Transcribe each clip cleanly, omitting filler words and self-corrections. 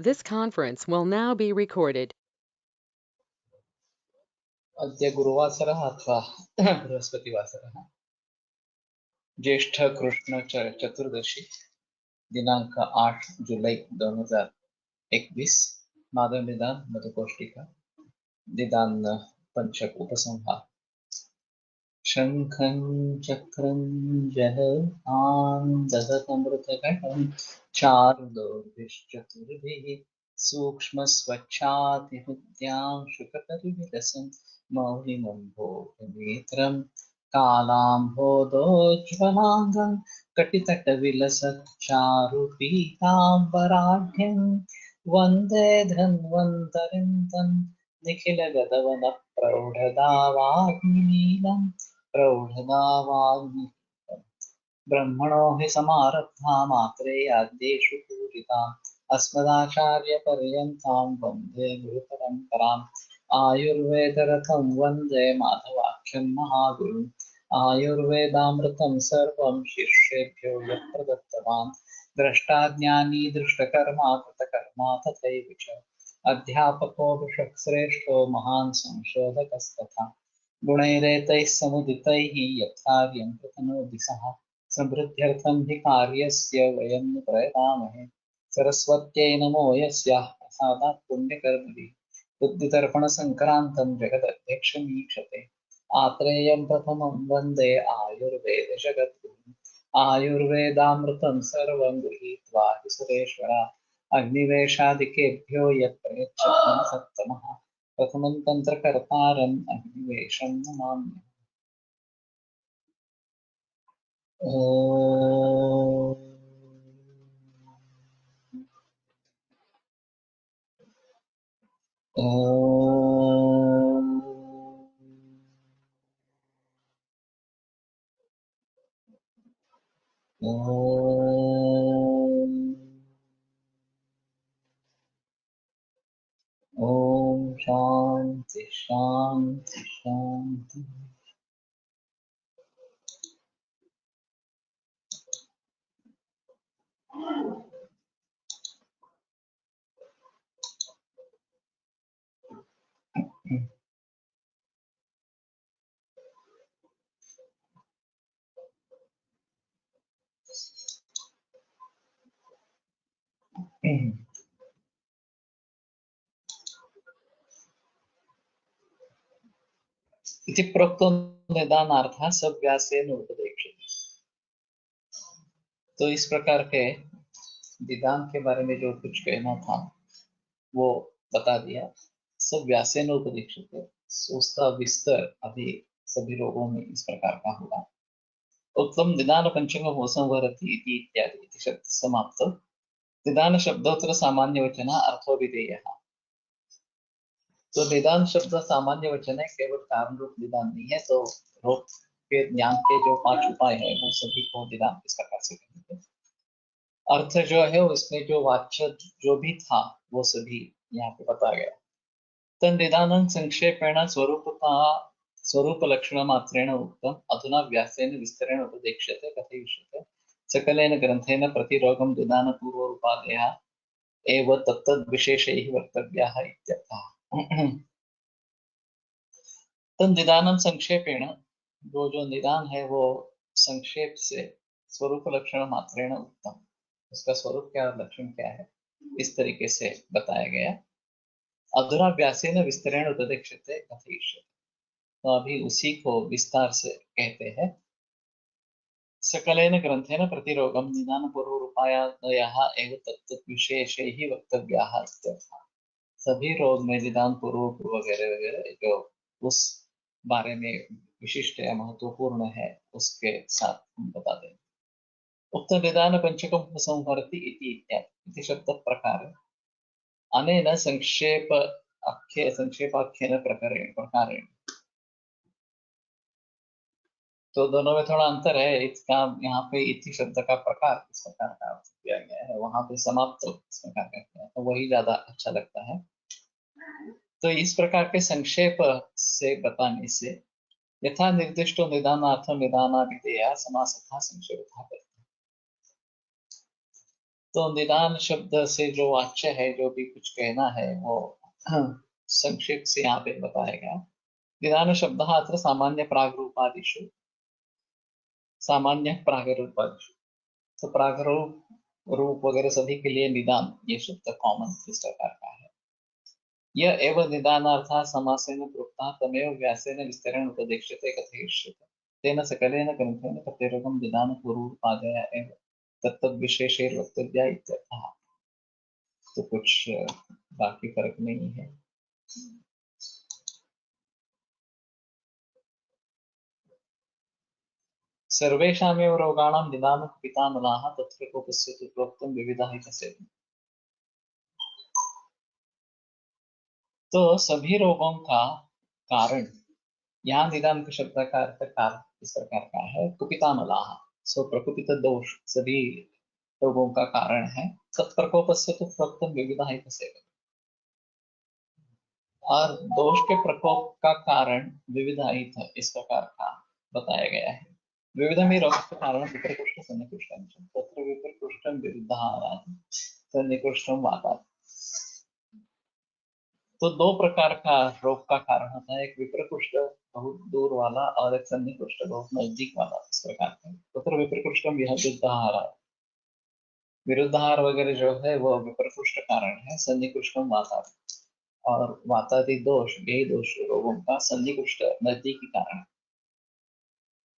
This conference will now be recorded. अद्य गुरुवासरः अथवा बृहस्पतिवासरः ज्येष्ठ कृष्ण चतुर्दशी दिनांक 8 जुलाई 2021 माधव निदान मधुकोष्ठिका निदान पंचक उपसंहार शंखं चक्रं जलपान चारुदोर्भिश्चतुर्भिः सूक्ष्मस्वच्छातिहृद्यां शुकपरिविलसन् मौलिमम्भोजनेत्रं कालाम्भोदोज्ज्वलाङ्गं कटितटविलसच्चारुपीताम्बराढ्यं वन्दे धन्वन्तरिं तं निखिलगतवनः प्रौढदावाग्निमीनं प्रौढदावाग्निमीनं ब्रह्मणो हि समारब्धा मात्रेयाद्येषु पूजिताम् अस्मदाचार्यपर्यन्तां वन्दे गुरुपरम्पराम् आयुर्वेदरथं वन्दे माधवाख्यं महागुरुम् आयुर्वेदामृतं सर्वं शिष्येभ्यो यः प्रदत्तवान् द्रष्टाज्ञानी दृष्टकर्मा कृतकर्मा तथैव च अध्यापको विषक्श्रेष्ठो महान् संशोधकस्तथा गुणैरेतैः समुदितैः यत्कार्यं प्रतनोति सः समृद्ध्यर्थं हि कार्यस्य वयं न प्रयतामहे सरस्वत्यै नमो यस्याः प्रसादात् पुण्यकर्मभिः बुद्धितर्पणसङ्क्रान्तं जगदध्यक्षमीक्षते आत्रेयं प्रथमं वन्दे आयुर्वेदजगद्गुरुम् आयुर्वेदामृतं सर्वं गृहीत्वा हि सुरेश्वरा अग्निवेशादिकेभ्यो यत् प्रयच्छति सत्तमः प्रथमं तन्त्रकर्तारम् अग्निवेशं नमामि ॐ शांति शांति शांति। इति प्रोक्तो निदानार्थः सव्यासेन उपदेक्षते। तो इस प्रकार के निदान के बारे में जो कुछ कहना था वो बता दिया। सव्यासेन उपदेक्षते, उसका विस्तार अभी सभी लोगों में इस प्रकार का होगा। उत्तम निदान पंचम संवरति इति इत्यादि इति शब्द समाप्त। निदान शब्दोत्तर सामान्य वचन अर्थो विधेयः। तो निदान शब्द सामान्य वचन है, केवल कारण रूप निदान नहीं है। तो रोग के ज्ञान के जो 5 उपाय है वो सभी को निदान इस प्रकार से कहेंगे। अर्थ जो है उसमें जो वाच्य जो भी था वो सभी यहाँ पे बताया गया। तन निदानं संक्षेपेण स्वरूप लक्षण मात्रेण उक्तम् अधुना व्यासेन विस्तरेण उपदेक्ष्यते कथयिष्यते सकलेन ग्रंथेन प्रतिरोगं निदान पूर्वोपादेयः एव तत्तद् विशेषैः वक्तव्याः इत्यर्थः। तन निदानं संक्षेपेण, जो निदान है वो संक्षेप से स्वरूप लक्षण मात्रेण उत्तम, उसका स्वरूप क्या और लक्षण क्या है इस तरीके से बताया गया। अधुना व्यासेन विस्तरेण उपदेक्ष्यते कथयिष्यते, तो अभी उसी को विस्तार से कहते हैं। सकलेन ग्रंथेन प्रतिरोगम निदान पूर्वोपायादयः एव तत्तत् विशेषैः वक्तव्याः इत्यर्थः। सभी रोग में निदान पूर्व वगैरह वगैरह जो उस बारे में विशिष्ट या महत्वपूर्ण है उसके साथ हम बता देंगे। उक्त निदान पंचकम संहरति इति इत्यादि शब्द प्रकार अनेन संक्षेपाख्येन प्रकारेण। तो दोनों में थोड़ा अंतर है। इसका यहाँ पे इति शब्द का प्रकार इस प्रकार का अर्थ किया गया है, वहां पे समाप्त इस प्रकार का किया है, तो वही ज्यादा अच्छा लगता है। तो इस प्रकार के संक्षेप से बताने से यथा निर्दिष्टो निदानार्थं निदानाभिधेयः समासतः संक्षेपतः करते हैं। तो निदान शब्द से जो वाच्य है, जो भी कुछ कहना है, वो संक्षेप से यहाँ पे बताया गया। निदान शब्द अत्र सामान्य प्रागरूपादिषु, सामान्य प्रागरूपादिषु, तो प्रागरूप रूप वगैरह सभी के लिए निदान ये शब्द कॉमन इस प्रकार का है। यह एव निदानार्थः समासेन प्रोक्तः तमेव व्यासेन विस्तरेण उपदेक्ष्यते कथयिष्यते तेन सकलेन ग्रन्थेन प्रत्येकं निदानपूर्वोपादय एव तत्तद्विशेषैर्वक्तव्या इत्यर्थः। तो कुछ बाकी फर्क नहीं है। सर्वेषामेव रोगाणां निदानं पितामहः तत्र कोपस्य तु प्रोक्तं विविधः इत्यस्य। तो सभी रोगों का कारण, यहाँ निदान के शब्द का अर्थ कारण इस प्रकार का है, कुपितामलाः, सो प्रकुपित दोष सभी रोगों का कारण है। तत्प्रकोपस्य तु प्रोक्तं विविधः इत्यस्य, और दोष के प्रकोप का कारण विविध इस प्रकार का बताया गया है। विविधम रोग के कारण विप्रकृष्ट सन्निकृष्टम तत्र विप्रकृष्टम विरुद्धाहारात् सन्निकृष्टम वातात्। तो दो प्रकार का रोग का कारण होता है, एक विप्रकृष्ट बहुत दूर वाला और एक सन्निकृष्ट बहुत नजदीक वाला। इस प्रकार का तत्र विप्रकृष्टम विरुद्धाहारात्, विरुद्धाहार वगैरह जो है वो विप्रकृष्ट कारण है, सन्निकृष्टम वातात्, और वातादि दोष यही दोष रोगों का सन्निकृष्ट नजदीकी कारण।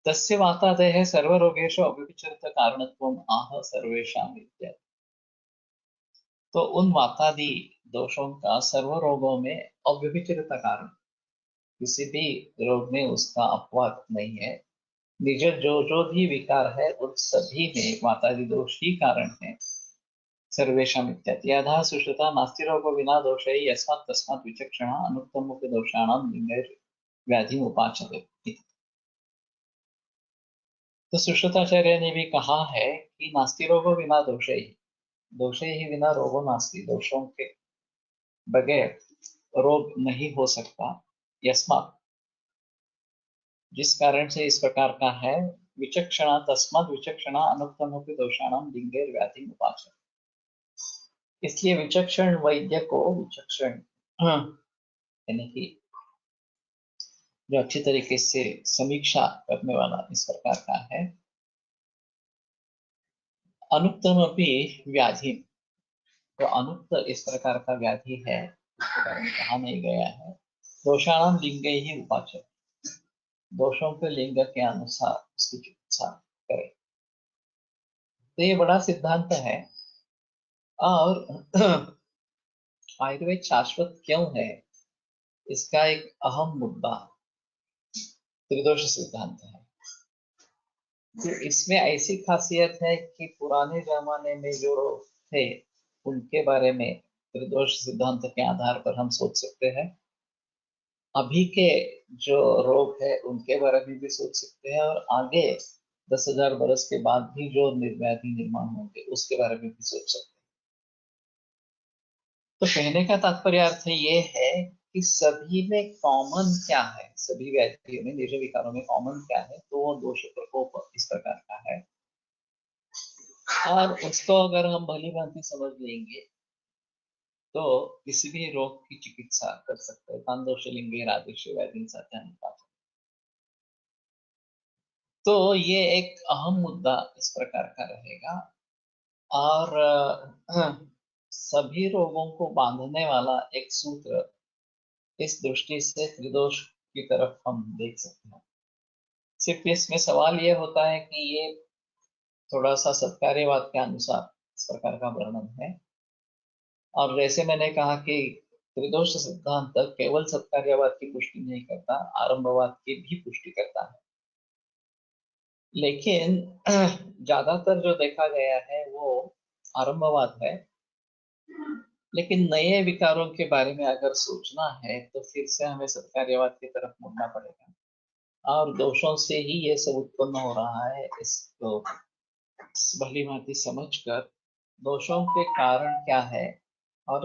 तस्य वातादयः सर्वरोगेषु अव्यभिचरित कारणत्वम् आह सर्वेषाम् इत्यादि। तो उन वातादि दोषों का सर्व रोगों में अव्यभिचरित कारण, किसी भी रोग में उसका अपवाद नहीं है। निज जो जो भी विकार है उन सभी में वातादि दोष ही कारण है। सर्वेषाम् इत्यादि अधः सुश्रुता नास्ति रोगो विना दोषै यस्मात् तस्मात् विचक्षणा अनुत्तमोऽपि दोषाणां लिङ्गैर्व्याधिम् उपाचते। तो सुश्रुताचार्य ने भी कहा है कि नास्ति रोगो बिना दोषे ही, दोषे ही बिना रोगो नास्ति, दोषों के बगैर रोग नहीं हो सकता। यस्मात्, जिस कारण से इस प्रकार का है, विचक्षणा तस्मात् विचक्षणा अनुक्तमोपि दोषाणां लिंगैर् व्याधि उपाचन, इसलिए विचक्षण वैद्य को विचक्षण यानी कि जो अच्छी तरीके से समीक्षा करने वाला इस प्रकार का है। अनुक्तमपि व्याधि, तो अनुक्त इस प्रकार का व्याधि है इसके बारे में कहा नहीं गया है। दोषाणाम लिंग ही उपाचन, दोषों के लिंग के अनुसार उसकी चिकित्सा करे। तो ये बड़ा सिद्धांत है। और आयुर्वेद शाश्वत क्यों है, इसका एक अहम मुद्दा त्रिदोष सिद्धांत है। तो इसमें ऐसी खासियत है कि पुराने जमाने में जो लोग थे उनके बारे में त्रिदोष सिद्धांत के आधार पर हम सोच सकते हैं, अभी के जो रोग है उनके बारे में भी सोच सकते हैं, और आगे 10,000 बरस के बाद भी जो व्याधि निर्माण होंगे उसके बारे में भी सोच सकते हैं। तो कहने का तात्पर्य अर्थ ये है कि सभी में कॉमन क्या है, सभी व्याधियों में, निज विकारों में कॉमन क्या है, तो वो दोष प्रकोप इस प्रकार का है। और उसको अगर हम भली भांति समझ लेंगे तो किसी भी रोग की चिकित्सा कर सकते हैं। तान लिंगे राजेश व्याधि साध्यानि पाचन। तो ये एक अहम मुद्दा इस प्रकार का रहेगा। और सभी रोगों को बांधने वाला एक सूत्र इस दृष्टि से त्रिदोष की तरफ हम देख सकते हैं। सिर्फ इसमें सवाल ये होता है कि ये थोड़ा सा सत्कार्यवाद के अनुसार इस प्रकार का वर्णन है। और जैसे मैंने कहा कि त्रिदोष सिद्धांत केवल सत्कार्यवाद की पुष्टि नहीं करता, आरंभवाद की भी पुष्टि करता है। लेकिन ज्यादातर जो देखा गया है वो आरंभवाद है। लेकिन नए विकारों के बारे में अगर सोचना है तो फिर से हमें सत्कार्यवाद की तरफ मुड़ना पड़ेगा, और दोषों से ही ये सब उत्पन्न हो रहा है। इसको भली भांति समझकर दोषों के कारण क्या है और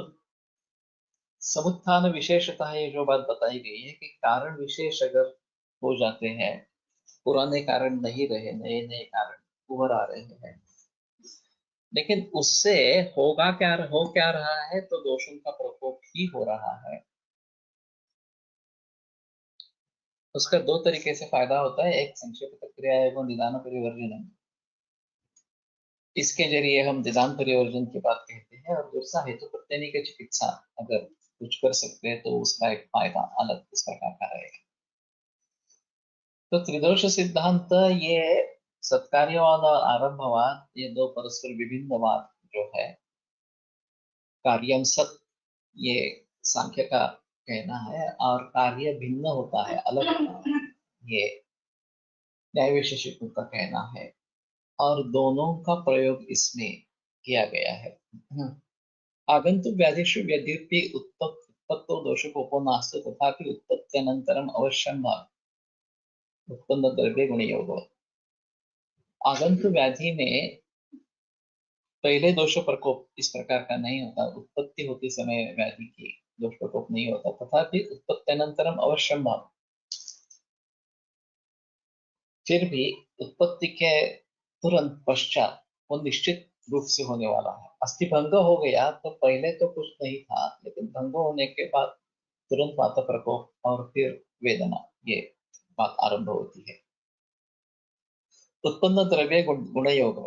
समुत्थान विशेषतः ये जो बात बताई गई है कि कारण विशेष अगर हो जाते हैं, पुराने कारण नहीं रहे, नए नए कारण उभर आ रहे हैं, लेकिन उससे हो क्या रहा है, तो दोषों का प्रकोप ही हो रहा है। उसका दो तरीके से फायदा होता है, एक संक्षेप क्रिया एवं निदान परिवर्जन, इसके जरिए हम निदान परिवर्जन की बात कहते हैं, और दूसरा हेतु प्रत्यय की चिकित्सा अगर कुछ कर सकते हैं तो उसका एक फायदा अलग इस प्रकार का रहेगा। तो त्रिदोष सिद्धांत ये सत्कार्यवाद और आरंभवाद, ये दो परस्पर विभिन्न वाद जो है, कार्यम सत ये सांख्य का कहना है, और कार्य भिन्न होता है, अलग होता है, ये न्याय वैशेषिकों का कहना है, और दोनों का प्रयोग इसमें किया गया है। आगंतुक व्याधिषु यद्यपि उत्पत्तो दोषकोपो नास्ति तथापि उत्पत्त्यनन्तरम् अवश्यं भाव उत्पन्न द्रव्य गुणयोगो। आगंतुक व्याधि में पहले दोष प्रकोप इस प्रकार का नहीं होता, उत्पत्ति होती समय व्याधि की दोष प्रकोप नहीं होता, तथापि उत्पत्त्यनन्तरम् अवश्यं भाव, फिर भी उत्पत्ति के तुरंत पश्चात वो निश्चित रूप से होने वाला है। अस्थि भंग हो गया तो पहले तो कुछ नहीं था, लेकिन भंग होने के बाद तुरंत माता प्रकोप और फिर वेदना, ये बात आरंभ होती है। उत्पन्न द्रव्य गुण योग,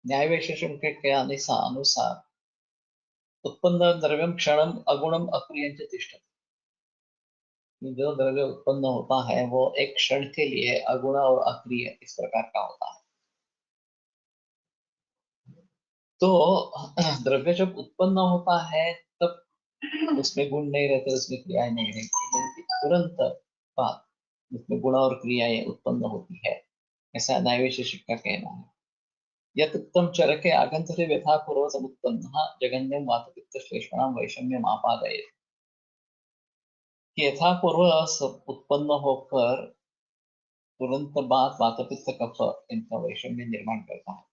न्याय वैशेषिक के अनुसार उत्पन्न द्रव्यम क्षणम अगुणम अक्रियंच तिष्ठति, जो द्रव्य उत्पन्न होता है वो एक क्षण के लिए अगुण और अक्रिय इस प्रकार का होता है। तो द्रव्य जब उत्पन्न होता है तब उसमें गुण नहीं रहते, उसमें क्रियाएं नहीं रहती, बल्कि तुरंत बाद उसमें गुण और क्रियाएं उत्पन्न होती है, ऐसा न्याय वैशेषिक का कहना है। यत् उत्तम चरके आगंतुके व्यथा पूर्व समुत्पन्नः जगन्यं वातपित्त श्लेषणां वैषम्यम् आपादयेत्, कि यथा पूर्व सब उत्पन्न होकर तुरंत बाद वातपित्त कफ इनका वैषम्य निर्माण करता है।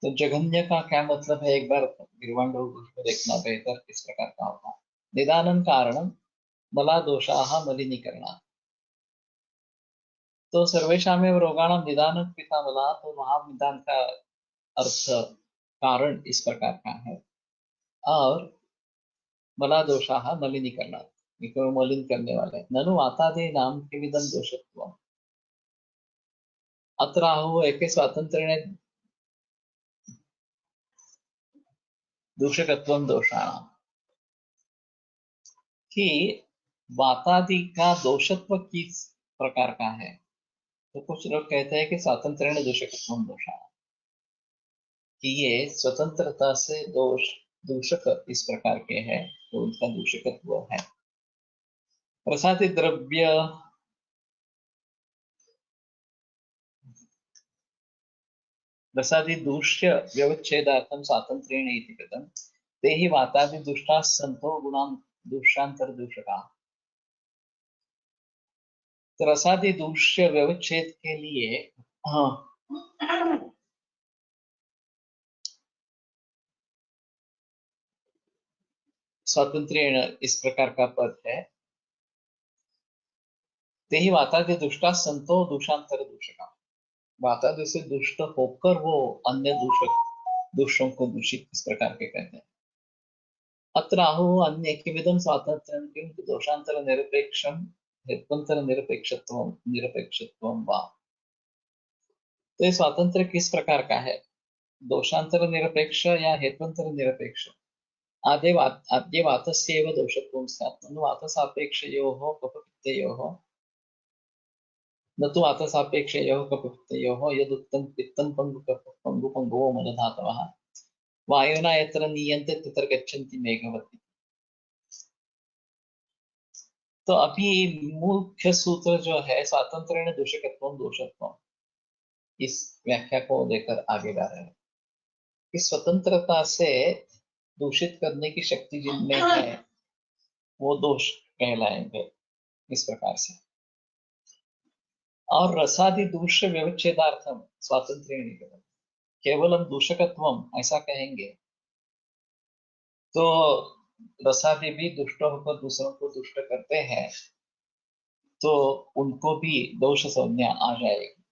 तो जघन्य का क्या मतलब है, एक बार गिरवाण को देखना बेहतर इस प्रकार का होता है। निदानं कारणं मला दोषाः मलिनीकरणात्, तो सर्वेषामेव रोगाणां निदानं पिता मला, तो महानिदान का अर्थ कारण इस प्रकार का है, और मला दोषाः मलिनीकरणात्, इनको मलिन करने वाले। ननु वातादीनां किमिदं दोषत्वम्, अत्र आहुः एके स्वातन्त्र्येण दूषकत्वं दोषाणाम्, कि वातादि का दोषत्व किस प्रकार का है, तो कुछ लोग कहते हैं कि स्वातंत्र्येण दूषकत्वं दोषाणाम्, कि ये स्वतंत्रता से दोष दूषक इस प्रकार के हैं, तो उनका दूषकत्व है। प्रसादि द्रव्य प्रसादि दूष्य व्यवच्छेदार्थं स्वातंत्र्येण इति कृतं, ते हि वातादि दुष्टाः सन्तो गुणान् दूषान्तरदूषकाः। तो रसादि दूष्य व्यवच्छेद के लिए, हाँ, स्वातंत्र्येण इस प्रकार का पद है, ते ही वातादि दुष्टा संतो दूषांतर दूषका, वातादि से दुष्ट होकर वो अन्य दूषों को दूषित इस प्रकार के कहते हैं। अत्र आहुः अन्य किमिदं स्वातंत्र्यं किं दोषांतर निरपेक्षं हेत्वंतर निरपेक्षत्वं वा, तो ये स्वातंत्र्य किस प्रकार का है, दोषांतर निरपेक्ष या हेत्वंतर निरपेक्ष। आद्य वातस्यैव दोषत्वं स्यात्, ननु वातसापेक्षयोः कफपित्तयोः, न तु वातसापेक्षयोः कफपित्तयोः, यदुक्तं पित्तं पङ्गुपङ्गवो मलधातवः वायुना यत्र नीयन्ते तत्र गच्छन्ति मेघवत्। तो अभी मुख्य सूत्र जो है स्वातंत्र्येण दूषकत्वं दोषत्वं, इस व्याख्या को लेकर आगे बढ़ रहे हैं कि स्वतंत्रता से दूषित करने की शक्ति जिनमें है वो दोष कहलाएंगे इस प्रकार से। और रसादि दूष्य व्यवच्छेदार्थम स्वातंत्र्येण, केवलम दूषकत्वम ऐसा कहेंगे तो रसादि भी दुष्ट होकर दूसरों को दुष्ट करते हैं, तो उनको भी दोष संज्ञा आ जाएगी।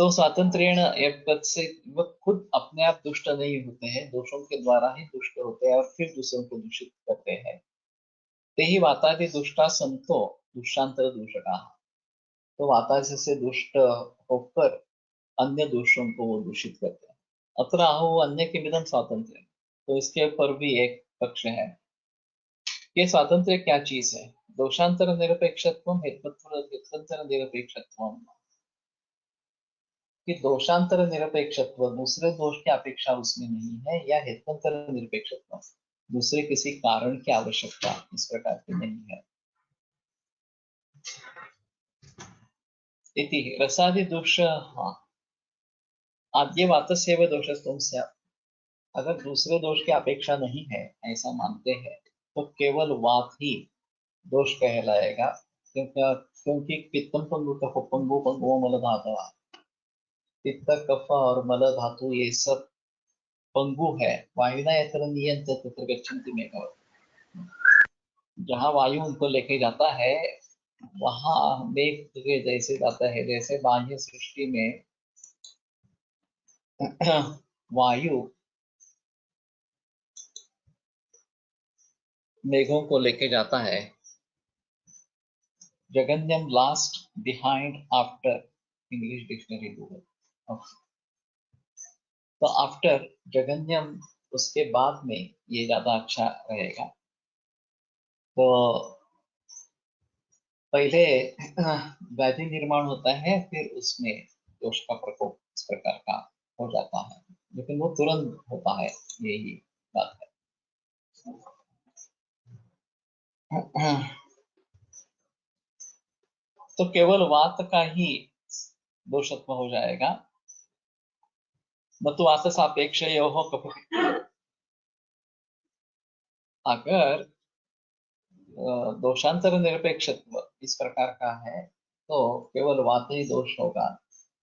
तो स्वातंत्र्येण एक पद से वो खुद अपने आप दुष्ट नहीं होते हैं, दोषों के द्वारा ही दुष्ट होते हैं और फिर दूसरों को दूषित करते हैं। ते ही वातादि दुष्टा संतो दुष्टांतर दूषका। तो वातादि से दुष्ट होकर अन्य दोषों को वो दूषित करते हैं। अत्र आहु अन्य के विधम स्वातंत्र्य। तो इसके ऊपर भी एक पक्ष है कि स्वातंत्र्य क्या चीज है। दोषांतर निरपेक्षत्व हेतुत्व निरपेक्षत्व। कि दोषांतर निरपेक्षत्व दूसरे दोष की अपेक्षा उसमें नहीं है, या हेतुत्व निरपेक्षत्व दूसरे किसी कारण की आवश्यकता इस प्रकार की नहीं है। इति रसादि दोष, हाँ, आद्य वातस्यैव दोषस्तुम स्यात्। अगर दूसरे दोष की अपेक्षा नहीं है ऐसा मानते हैं तो केवल वात ही दोष कहलाएगा। क्योंकि क्योंकि पित्तम पंगु कफ पंगु पंगु मल धातु, पित्त कफ और मल धातु ये सब पंगु है। वायुना यत्र नियंत्य तत्र गच्छन्ति मेघ। जहाँ वायु उनको लेके जाता है वहां मेघ के जैसे जाता है। जैसे बाह्य सृष्टि में वायु मेघों को लेके जाता है। जगन्यम last behind after, English dictionary Google. तो आफ्टर जगन्यम उसके बाद में ये ज्यादा अच्छा रहेगा। तो पहले व्याधि निर्माण होता है, फिर उसमें दोष का प्रकोप इस प्रकार का हो जाता है, लेकिन वो तुरंत होता है, यही बात है। तो केवल वात का ही दोषत्व हो जाएगा, न तो वात सापेक्ष हो कफ। अगर दोषांतर निरपेक्षत्व इस प्रकार का है तो केवल वात ही दोष होगा।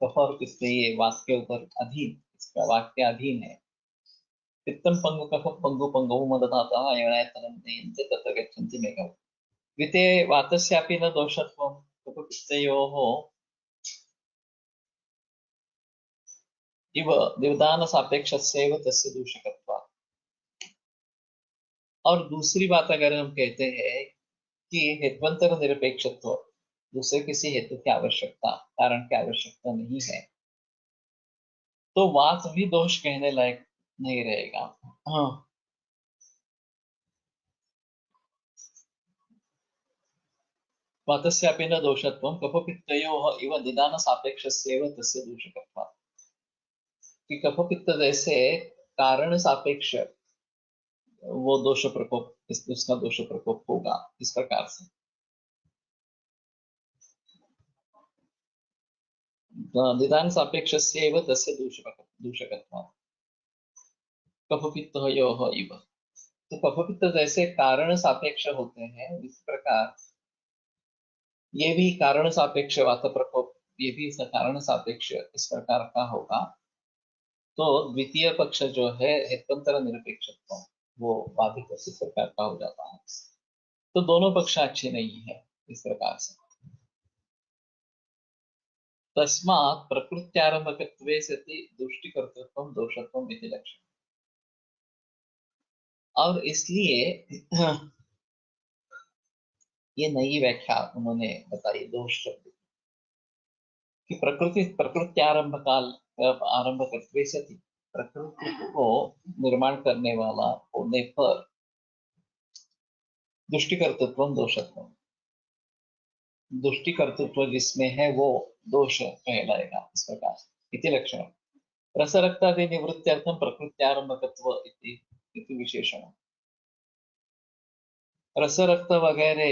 कफ और पित्त ये वात के ऊपर अधीन, इसका वात के अधीन है। पित्तम पंगु कफ पंगु पंगु मदधाता अयनायतनं नयन्ते तत्र गच्छन्ति मेघौ। विते वातस्यापि न दोषत्वं कफपित्तयोः इव दिवदान सापेक्षस्यैव तस्य दूषकत्वात्। और दूसरी बात अगर हम कहते हैं कि हेत्वंतर निरपेक्षत्व, दूसरे किसी हेतु की आवश्यकता, कारण की आवश्यकता नहीं है, तो वात भी दोष कहने लायक नहीं रहेगा। हाँ, वातस्यापि न दोषत्वं कफपित्तयोः इव निदान सापेक्षस्यैव तस्य दूषकत्वात्। कि कफपित्त जैसे कारण सापेक्ष वो दोष प्रकोप, उसका दोष प्रकोप होगा इस प्रकार से। निदान सापेक्षस्यैव तस्य दूषकत्वात् कफपित्तयोः इव। तो कफपित्त जैसे कारण सापेक्ष होते हैं, इस प्रकार ये भी कारण सापेक्ष वात प्रकोप, ये भी कारण सापेक्ष इस प्रकार का होगा। तो द्वितीय पक्ष जो है हेतुंतर निरपेक्षत्व, वो बाधित इस प्रकार का हो जाता है। तो दोनों पक्ष अच्छे नहीं है इस प्रकार से। तस्मात् प्रकृत्यारंभकत्वे सति दुष्टिकर्तृत्वं दोषत्वम् इति लक्षणम्। और इसलिए ये नई व्याख्या उन्होंने बताई दोष शब्द कि प्रकृत्यारंभ काल आरंभ करते सति, प्रकृति को निर्माण करने वाला होने पर दुष्टिकर्तृत्व दोषत्व, दुष्टिकर्तृत्व जिसमें है वो दोष कहलाएगा इस प्रकार। इति लक्षण रसरक्तादि निवृत्त्यर्थम प्रकृत्यारंभकत्व इति विशेषण। रसरक्त वगैरह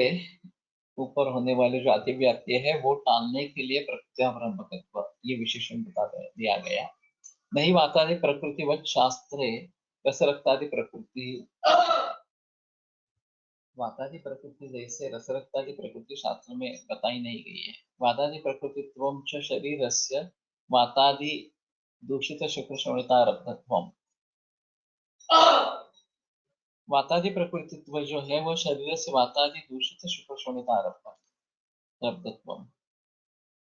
ऊपर होने वाले जो अतिव्याप्ति है वो टालने के लिए प्रकृत्यारंभकत्व ये विशेषण बता दिया गया। नहीं वातादि प्रकृतिवत शास्त्रे रसरक्तादि प्रकृति, वातादि प्रकृति जैसे रसरक्तादि प्रकृति शास्त्र में बताई नहीं गई है। वातादि प्रकृतित्वं च शरीरस्य वातादि दूषित शुक्र श्रोणितारब्धत्वम्। वातादि प्रकृतित्व जो है वो शरीर से वातादि दूषित शुक्र श्रोणितारब्धत्वम्।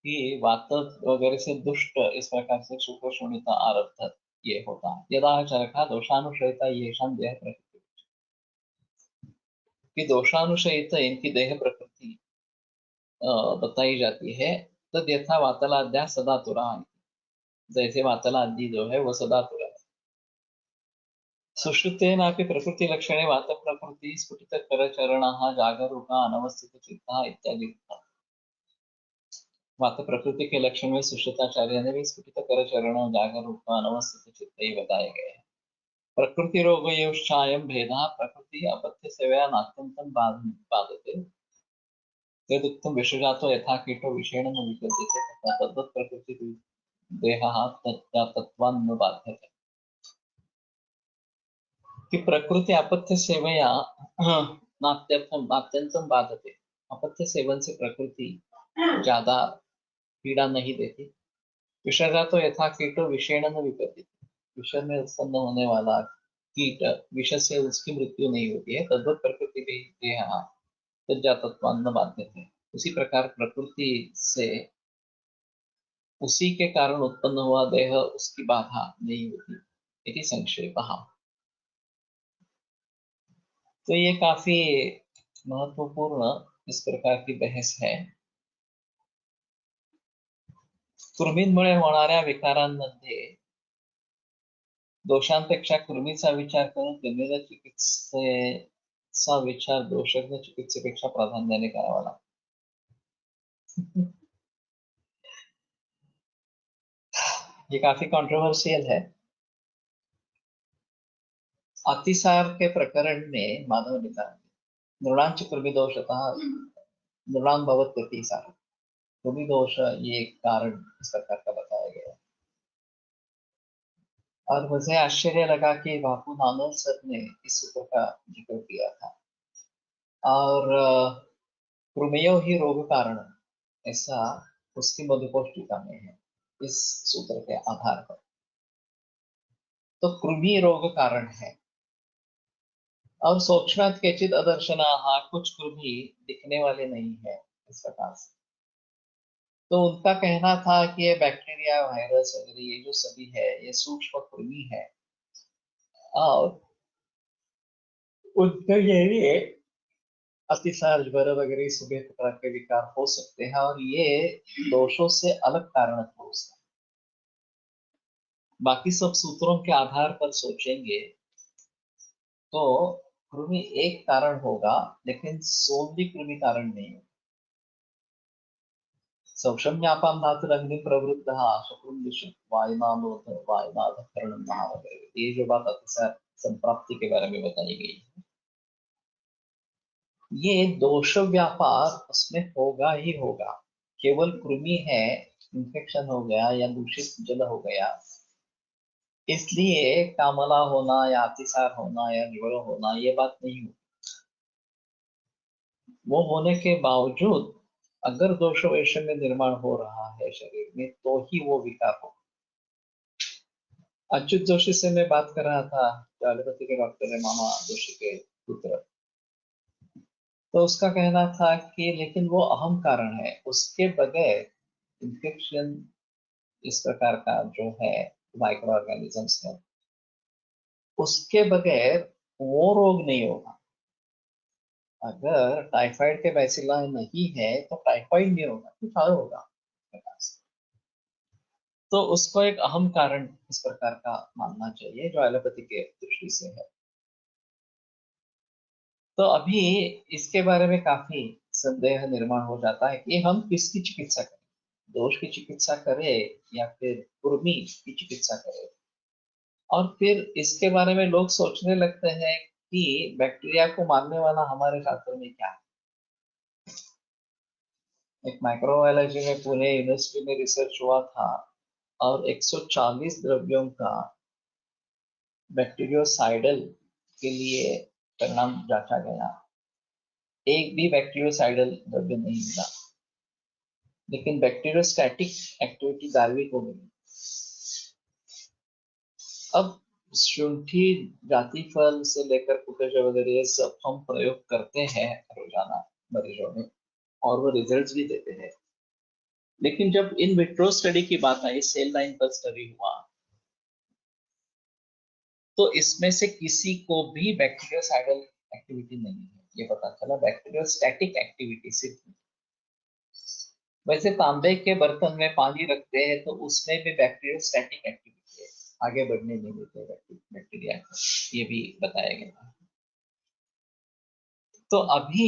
कि वात वगैरह से दुष्ट इस प्रकार से शुक्र शून्यता आरब्ध ये होता है। यदा चरखा दोषानुशयिता येषां देह प्रकृति, कि दोषानुशयित इनकी देह प्रकृति बताई जाती है। तद यथा वातलाद्या सदा तुरा, जैसे वातलादि जो है वो सदा तुरा है। सुश्रुतेनापि प्रकृति लक्षणे वात प्रकृति स्फुटित करचरणः जागरूका अनवस्थित चित्ता इत्यादि। वात प्रकृति के लक्षण में सुश्रुताचार्य ने भी स्फुटित करचरण जागरूका अनवस्थित चित्त ही बताए गए हैं। प्रकृति रोग योश्चायं भेदः प्रकृति अपत्य सेवया नात्यन्तं बाधते, यदुक्तं विषजातो यथा कीटो विषेण न विपद्यते तथा तद्वत् प्रकृति देहः तत्त्वान् न बाध्यते। कि प्रकृति अपत्य सेवया नात्यंतम बाधते, अपत्य सेवन से प्रकृति ज्यादा पीड़ा नहीं देती। विषजा तो यथा कीटो विषेण न विपत्ति, विष में उत्पन्न होने वाला कीट विष से उसकी मृत्यु नहीं होती है। तद्वत प्रकृति भी देह तज्जातत्वान्न बाध्यते, उसी प्रकार प्रकृति से उसी के कारण उत्पन्न हुआ देह उसकी बाधा नहीं होती। इति संक्षेपः। तो ये काफी महत्वपूर्ण इस प्रकार की बहस है। कृमींमुळे होणाऱ्या विकारांमध्ये दोषांपेक्षा कृमीचा विचार करून जन्मलेल्या चिकित्सेचा विचार दोषज्ञ चिकित्सेपेक्षा प्राधान्याने करावा लागतो। ये काफी कंट्रोवर्शियल है। अतिसार के प्रकरण में मानव निदान नृणांच कृमि दोषतः नृणां भवत् अतिसार, कृमि दोष ये एक कारण इस प्रकार का बताया गया। और मुझे आश्चर्य लगा कि बापू नानोर सर ने इस सूत्र का जिक्र किया था। और कृमियो ही रोग कारण, ऐसा उसकी मधुकोष्ठिका में है इस सूत्र के आधार पर। तो कृमि रोग कारण है। और सूक्ष्मात् केचित् अदर्शनाः, कुछ कृमि दिखने वाले नहीं है इस प्रकार से। तो उनका कहना था कि ये बैक्टीरिया वायरस वगैरह ये जो सभी है ये सूक्ष्म कृमि है, और उनके लिए अतिसार ज्वर वगैरह सभी प्रकार के विकार हो सकते हैं, और ये दोषों से अलग कारण हो सकते हैं। बाकी सब सूत्रों के आधार पर सोचेंगे तो कृमि एक कारण होगा, लेकिन सोलि कृमि कारण नहीं होगा। सौषम्यापां धातुरग्नि प्रवृत्तः शुक्रम विषुप्त वायुनालोध वायुनाधकरणं महावगैरह, ये जो बात अतिसार संप्राप्ति के बारे में बताई गई है, ये दोष व्यापार उसमें होगा ही होगा। केवल कृमि है, इंफेक्शन हो गया या दूषित जल हो गया, इसलिए कामला होना या अतिसार होना या ज्वर होना ये बात नहीं होती। वो होने के बावजूद अगर दोष वैश्य में निर्माण हो रहा है शरीर में, तो ही वो विकार हो। अच्युत जोशी से मैं बात कर रहा था, जो एलोपैथी के डॉक्टर है, मामा जोशी के पुत्र। तो उसका कहना था कि लेकिन वो अहम कारण है, उसके बगैर इन्फेक्शन इस प्रकार का जो है माइक्रो ऑर्गेनिजम्स है, उसके बगैर वो रोग नहीं होगा। अगर टाइफाइड के बैसिला नहीं है तो टाइफाइड नहीं होगा, कुछ और होगा। तो उसको एक अहम कारण इस प्रकार का मानना चाहिए जो एलोपैथी के दृष्टि से है। तो अभी इसके बारे में काफी संदेह निर्माण हो जाता है कि हम किसकी चिकित्सा करें, दोष की चिकित्सा करें या फिर कृमि की चिकित्सा करें। और फिर इसके बारे में लोग सोचने लगते हैं कि बैक्टीरिया को मारने वाला हमारे शास्त्र में क्या है। एक माइक्रोबायोलॉजी में पुणे यूनिवर्सिटी में रिसर्च हुआ था, और 140 द्रव्यों का बैक्टीरियोसाइडल के लिए परिणाम जांचा गया। एक भी बैक्टीरियोसाइडल द्रव्य नहीं मिला, लेकिन बैक्टीरियोस्टैटिक एक्टिविटी दार्विक हो गई। अब शुंठी जाति फल से लेकर कुकज वगैरह ये सब हम प्रयोग करते हैं रोजाना मरीजों में, और वो रिजल्ट्स भी देते हैं। लेकिन जब इन विट्रो स्टडी की बात आई, सेल लाइन पर स्टडी हुआ, तो इसमें से किसी को भी बैक्टीरियोसाइडल एक्टिविटी नहीं है, ये पता चला। बैक्टीरियोस्टैटिक एक्टिविटी सिर्फ। वैसे तांबे के बर्तन में पानी रखते हैं तो उसमें भी बैक्टीरियोस्टैटिक एक्टिविटी है, आगे बढ़ने नहीं देते बैक्टीरिया को, ये भी बताया गया। तो अभी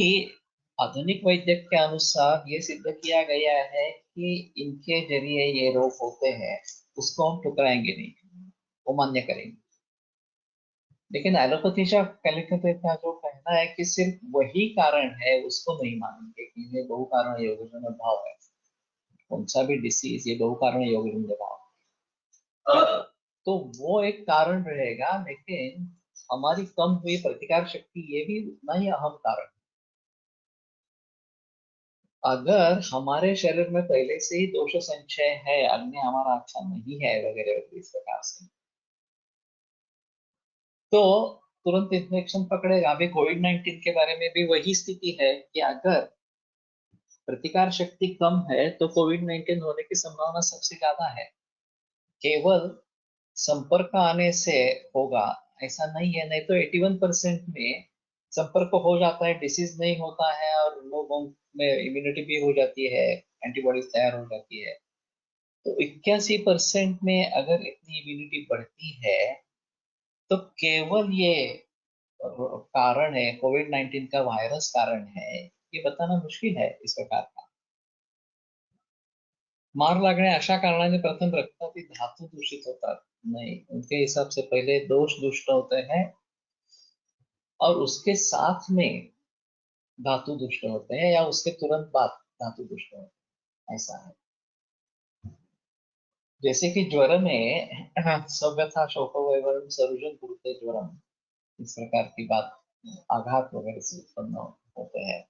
आधुनिक वैद्य के अनुसार ये सिद्ध किया गया है कि इनके जरिए ये रोग होते हैं, उसको हम ठुकराएंगे नहीं, वो मान्य करेंगे। लेकिन एलोपैथी का जो कहना है कि सिर्फ वही कारण है, उसको नहीं मानेंगे कि ये बहु कारण योगजन भाव है। कौन सा भी डिसीज, ये बहु कारण योगजन भाव, तो वो एक कारण रहेगा। लेकिन हमारी कम हुई प्रतिकार शक्ति ये भी उतना ही अहम कारण। अगर हमारे शरीर में पहले से ही दोष संचय है, अग्नि हमारा अच्छा नहीं है वगैरह वगैरह इस प्रकार से, तो तुरंत इन्फेक्शन पकड़ेगा। अभी कोविड-19 के बारे में भी वही स्थिति है कि अगर प्रतिकार शक्ति कम है तो कोविड-19 होने की संभावना सबसे ज्यादा है। केवल संपर्क आने से होगा ऐसा नहीं है, नहीं तो 81% में संपर्क हो जाता है, डिसीज नहीं होता है और लोगों में इम्यूनिटी भी हो जाती है, एंटीबॉडीज तैयार हो जाती है। तो 81% में अगर इतनी इम्यूनिटी बढ़ती है तो केवल ये कारण है, कोविड-19 का वायरस कारण है, ये बताना मुश्किल है इस प्रकार का। मार लागणे अशा कारणाने प्रथम रक्तातील धातू दूषित होतात नहीं, उनके हिसाब से पहले दोष दुष्ट होते हैं और उसके साथ में धातु दुष्ट होते हैं, या उसके तुरंत बाद धातु दुष्ट होते हैं, ऐसा है। जैसे कि ज्वर में सव्यथा शोकवैवरण सरुजन कुरुते ज्वरम, इस प्रकार की बात आघात वगैरह से उत्पन्न होते हैं,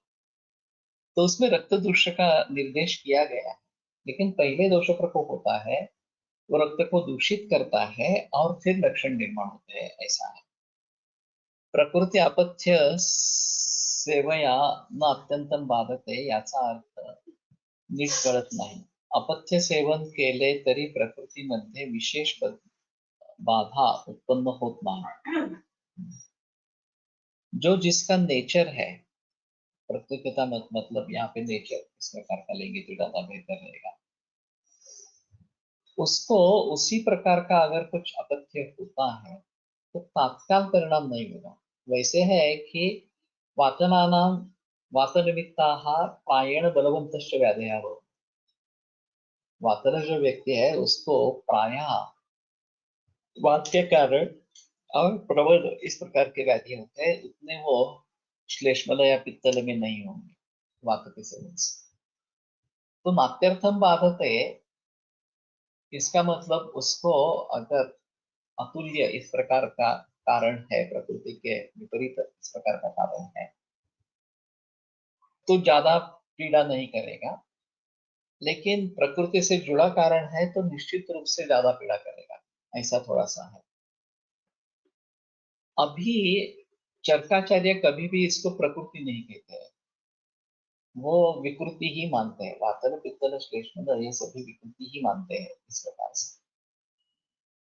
तो उसमें रक्त दूषण का निर्देश किया गया है। लेकिन पहले दोष प्रकोप होता है, वो रक्त को दूषित करता है और फिर लक्षण निर्माण होते हैं, ऐसा है। प्रकृती अपथ्य सेवया न अत्यंतम बाधते, याचा अर्थ नीट कळत नाही। अपथ्य सेवन केले तरी प्रकृतीमध्ये विशेष बाधा उत्पन्न होत नाही। जो जिसका नेचर है, प्रकृति का मतलब यहाँ पे नेचर इस प्रकार का लेंगे तो ज्यादा बेहतर रहेगा। उसको उसी प्रकार का अगर कुछ अपथ्य होता है तो तात्काल परिणाम नहीं होगा। वैसे है कि वातनानाम वातनिमित्ताः प्रायेण बलवंतश्च व्याधयः भवन्ति। वातन जो व्यक्ति है उसको प्रायः वात के कारण और प्रबल इस प्रकार के व्याधि होते हैं, उतने वो श्लेष्मल या पित्तल में नहीं होंगे वात के सेवन से। तो नात्यर्थम बाधते, इसका मतलब उसको अगर अतुल्य इस प्रकार का कारण है, प्रकृति के विपरीत इस प्रकार का कारण है, तो ज्यादा पीड़ा नहीं करेगा। लेकिन प्रकृति से जुड़ा कारण है तो निश्चित रूप से ज्यादा पीड़ा करेगा, ऐसा थोड़ा सा है। अभी चरकाचार्य कभी भी इसको प्रकृति नहीं कहते हैं, वो विकृति ही मानते हैं। वातल पित्तल श्लेष्मल ये सभी विकृति ही मानते हैं इस प्रकार से।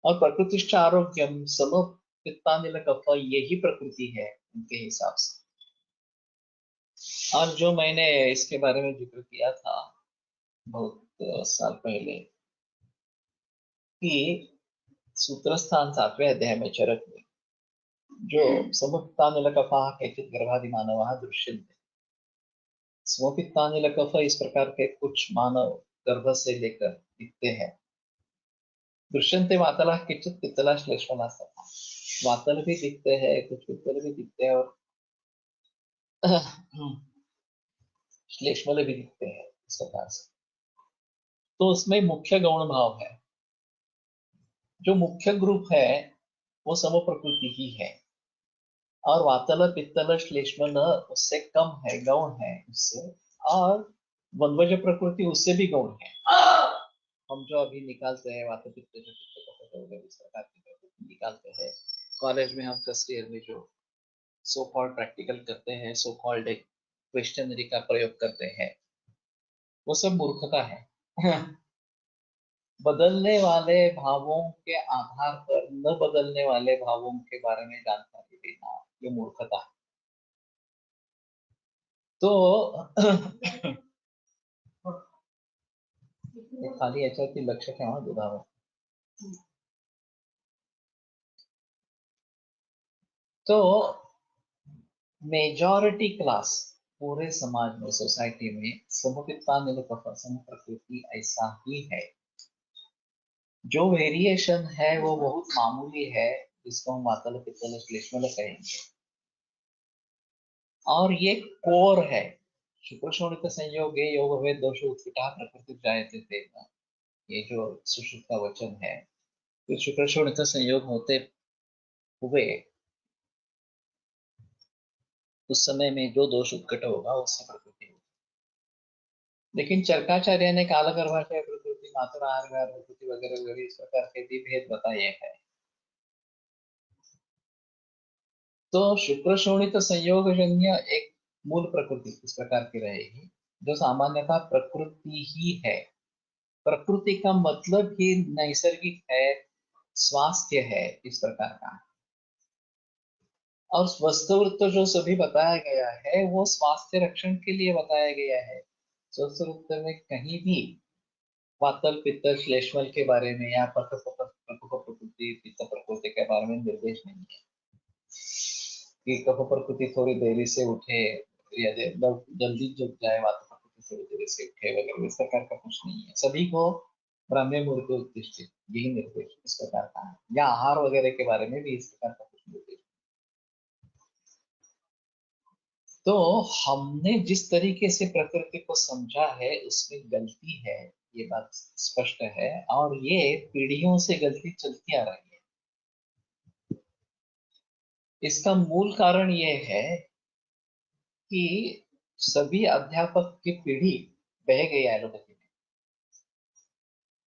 और प्रकृतिश्च आरोग्यम सम पित्तानिल कफ, यही प्रकृति है उनके हिसाब से। और जो मैंने इसके बारे में जिक्र किया था बहुत साल पहले कि सूत्रस्थान 7वें अध्याय में चरक में जो समपित्तानिल कफाः केचित् गर्भादि मानवाः दृश्यन्ते। स्वपित्तानिल कफ इस प्रकार के कुछ मानव गर्भ से लेकर दिखते हैं। दृश्यन्ते वातलाः केचित् पित्तलाः श्लेष्मलाः तथा, वातल भी दिखते हैं, कुछ पित्तल भी दिखते हैं और श्लेष्मल भी दिखते हैं इस प्रकार से। तो उसमें मुख्य गौण भाव है, जो मुख्य ग्रुप है वो सम प्रकृति ही है, और वातल पित्तल श्लेष्मल उससे कम है, गौण है उससे, और वनवज प्रकृति उससे भी गौण है। हम जो अभी निकालते हैं वात पित्त इस प्रकार की प्रकृति निकालते हैं, कॉलेज में हम फर्स्ट ईयर में जो सो कॉल्ड प्रैक्टिकल करते हैं, सो कॉल्ड एक क्वेश्चनरी का प्रयोग करते हैं, वो सब मूर्खता है। बदलने वाले भावों के आधार पर न बदलने वाले भावों के बारे में जानकारी देना ये मूर्खता है। तो खाली याच्यावरती लक्ष ठेवा दुधावर। तो मेजॉरिटी क्लास पूरे समाज में, सोसाइटी में समपिता सम प्रकृति ऐसा ही है। जो वेरिएशन है वो बहुत मामूली है, जिसको हम वातल पित्तल श्लेष्मल कहेंगे, और ये कोर है। शुक्र शोणित संयोगे योग भेद दोष उत्कटा प्रकृति जायते थे, ये जो सुश्रुत का वचन है, तो शुक्र शोणित संयोग होते हुए उस समय में जो दोष उत्कट होगा उससे प्रकृति होगी। लेकिन चरकाचार्य ने काल गर्भाशय प्रकृति मातृ आहार प्रकृति वगैरह वगैरह इस प्रकार के भी भेद बताए हैं। तो शुक्र शोणित संयोग जन्य एक मूल प्रकृति इस प्रकार की रहेगी, जो सामान्यतः प्रकृति ही है। प्रकृति का मतलब ही नैसर्गिक है, स्वास्थ्य है, इस प्रकार का। और स्वस्थ जो सभी बताया गया है वो स्वास्थ्य रक्षण के लिए बताया गया है। स्वस्थ में कहीं भी वातल पित्त श्लेष्मल के बारे में या प्रकृति पित्त प्रकृति के बारे में निर्देश नहीं है कि कफ प्रकृति थोड़ी देरी से उठे या जल्दी जग जाए, वातल प्रकृति थोड़ी देरी से उठे वगैरह इस प्रकार का कुछ नहीं है। सभी को ब्राह्म्य मुहूर्त उत्तिष्ठित यही निर्देश इस प्रकार का है, या आहार वगैरह के बारे में भी इस प्रकार का कुछ निर्देश। तो हमने जिस तरीके से प्रकृति को समझा है उसमें गलती है, ये बात स्पष्ट है, और ये पीढ़ियों से गलती चलती आ रही है। इसका मूल कारण ये है कि सभी अध्यापक की पीढ़ी बह गई एलोपैथी में।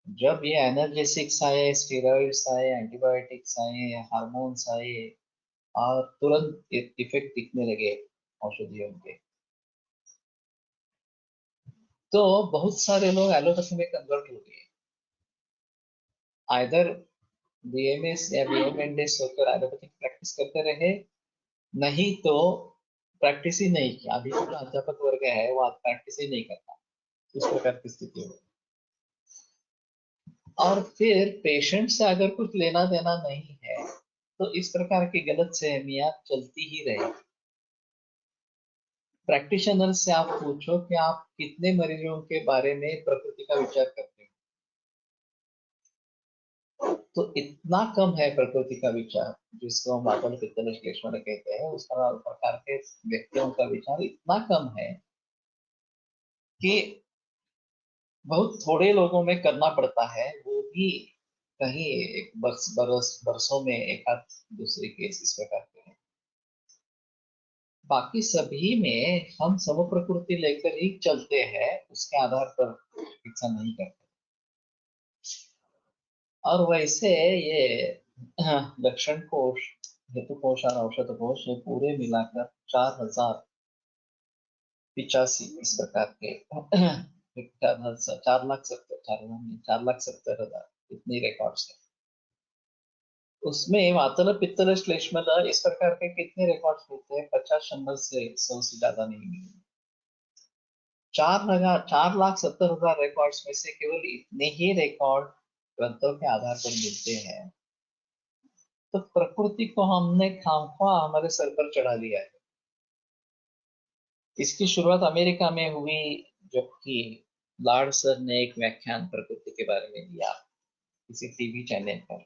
जब ये एनर्जेसिक्स आए, स्टेरॉइड्स आए, एंटीबायोटिक्स आए, हार्मोन्स आए, और तुरंत इफेक्ट दिखने लगे औषधियों के, तो बहुत सारे लोग एलोपैथी में कन्वर्ट हो गए। आइदर बीएमएस या बीएमएनडेस होकर एलोपैथिक प्रैक्टिस करते रहे, नहीं तो प्रैक्टिस ही नहीं किया। अभी जो अध्यापक वर्ग है वो प्रैक्टिस ही नहीं करता, इस प्रकार की स्थिति हो। और फिर पेशेंट से अगर कुछ लेना देना नहीं है तो इस प्रकार की गलत सहमियां चलती ही रहेगी। प्रैक्टिशनर से आप पूछो कि आप कितने मरीजों के बारे में प्रकृति का विचार करते हो, तो इतना कम है प्रकृति का विचार, जिसको हम वातल पित्तल श्लेष्मल कहते हैं, उस प्रकार के व्यक्तियों का विचार इतना कम है कि बहुत थोड़े लोगों में करना पड़ता है, वो भी कहीं एक बरसों में एक आध दूसरे केस इस प्रकार के हैं। बाकी सभी में हम सम प्रकृति लेकर ही चलते हैं, उसके आधार पर चिकित्सा नहीं करते। और वैसे ये लक्षण कोश, हेतु कोश और औषध कोश, ये पूरे मिलाकर 4085 इस प्रकार के 4,70,000 इतनी रिकॉर्ड्स है। उसमें वातल पित्तल श्लेष्मल इस प्रकार के कितने रिकॉर्ड्स मिलते हैं? 50 से 100 से ज्यादा नहीं मिलेंगे। 4,70,000 रिकॉर्ड्स में से केवल इतने ही रिकॉर्ड ग्रंथों के आधार पर मिलते हैं। तो प्रकृति को हमने खामख्वाह हमारे सर पर चढ़ा लिया है। इसकी शुरुआत अमेरिका में हुई, जबकि लार्ड सर ने एक व्याख्यान प्रकृति के बारे में दिया किसी टीवी चैनल पर,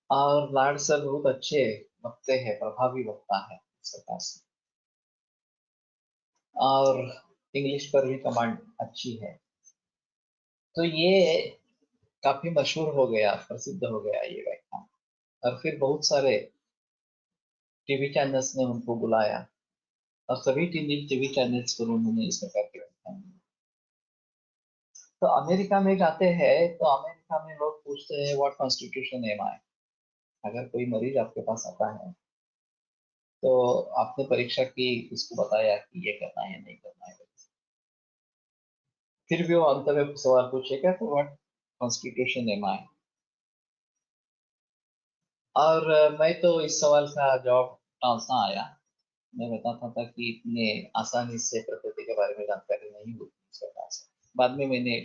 और लार्ड सर बहुत अच्छे वक्ते हैं, प्रभावी वक्ता है इस प्रकार से, और इंग्लिश पर भी कमांड अच्छी है। तो ये काफी मशहूर हो गया, प्रसिद्ध हो गया ये व्याख्यान, और फिर बहुत सारे टीवी चैनल्स ने उनको बुलाया, और सभी टीवी चैनल्स पर उन्होंने इस प्रकार के व्याख्यान दिए। तो अमेरिका में जाते हैं तो अमेरिका में लोग पूछते हैं व्हाट कॉन्स्टिट्यूशन एम आई। अगर कोई मरीज आपके पास आता है तो आपने परीक्षा की, उसको बताया कि ये करना है नहीं करना है, फिर भी वो अंत में सवाल पूछेगा तो व्हाट कॉन्स्टिट्यूशन एम आई। और मैं तो इस सवाल का जवाब टालता आया। मैं बताता था कि इतने आसानी से प्रकृति के बारे में जानकारी नहीं होती इस प्रकार से। बाद में मैंने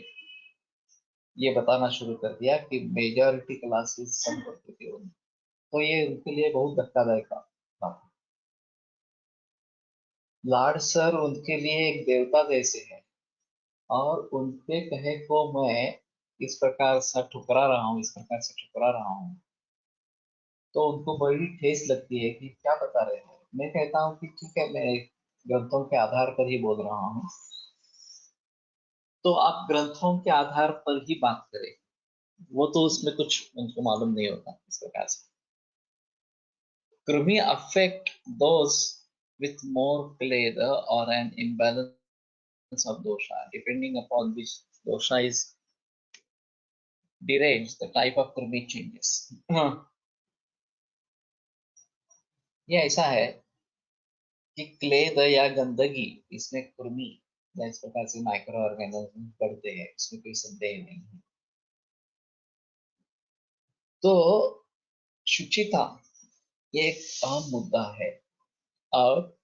ये बताना शुरू कर दिया कि मेजॉरिटी क्लासेस सब प्रकृति होगी, तो ये उनके लिए बहुत धक्कादायक था। लॉर्ड सर उनके लिए एक देवता जैसे है, और उनके कहे को मैं इस प्रकार से ठुकरा रहा हूँ, इस प्रकार से ठुकरा रहा हूँ, तो उनको बड़ी ठेस लगती है कि क्या बता रहे हैं। मैं कहता हूँ कि ठीक है, मैं ग्रंथों के आधार पर ही बोल रहा हूँ, तो आप ग्रंथों के आधार पर ही बात करें। वो तो उसमें कुछ उनको मालूम नहीं होता इस प्रकार से। कृमि affect those with more kledha or an imbalance of dosha, depending upon which dosha is deranged, the type of कृमि changes. ये ऐसा है कि क्लेद या गंदगी, इसमें कृमि या इस प्रकार से माइक्रो ऑर्गेनिज्म बढ़ते हैं, इसमें कोई संदेह नहीं है। तो शुचिता ये एक अहम मुद्दा है, और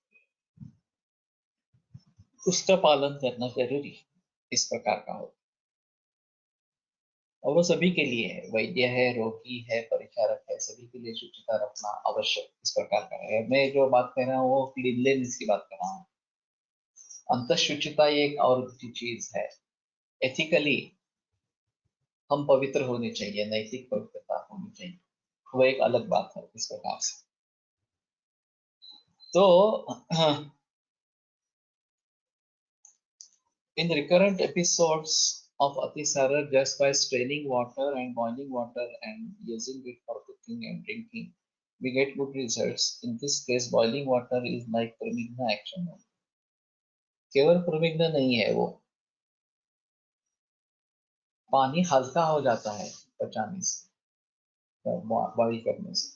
उसका पालन करना जरूरी इस प्रकार का हो। और वो सभी के लिए है, वैद्य है, रोगी है, परिचारक है, सभी के लिए शुचिता रखना आवश्यक इस प्रकार का है। मैं जो बात कर रहा हूँ वो क्लीनलीनेस की बात कर रहा हूँ। अंतःशुचिता एक और भी चीज है। एथिकली हम पवित्र होने चाहिए, नैतिक पवित्रता होनी चाहिए, वो एक अलग बात है इस प्रकार से। तो in recurrent episodes of Atisara, just by straining water and boiling water and using it for cooking and drinking, we get good results. In this case, boiling water is like Pramigna action. केवल Pramigna नहीं है वो, पानी हल्का हो जाता है पचाने से, बॉईल करने से।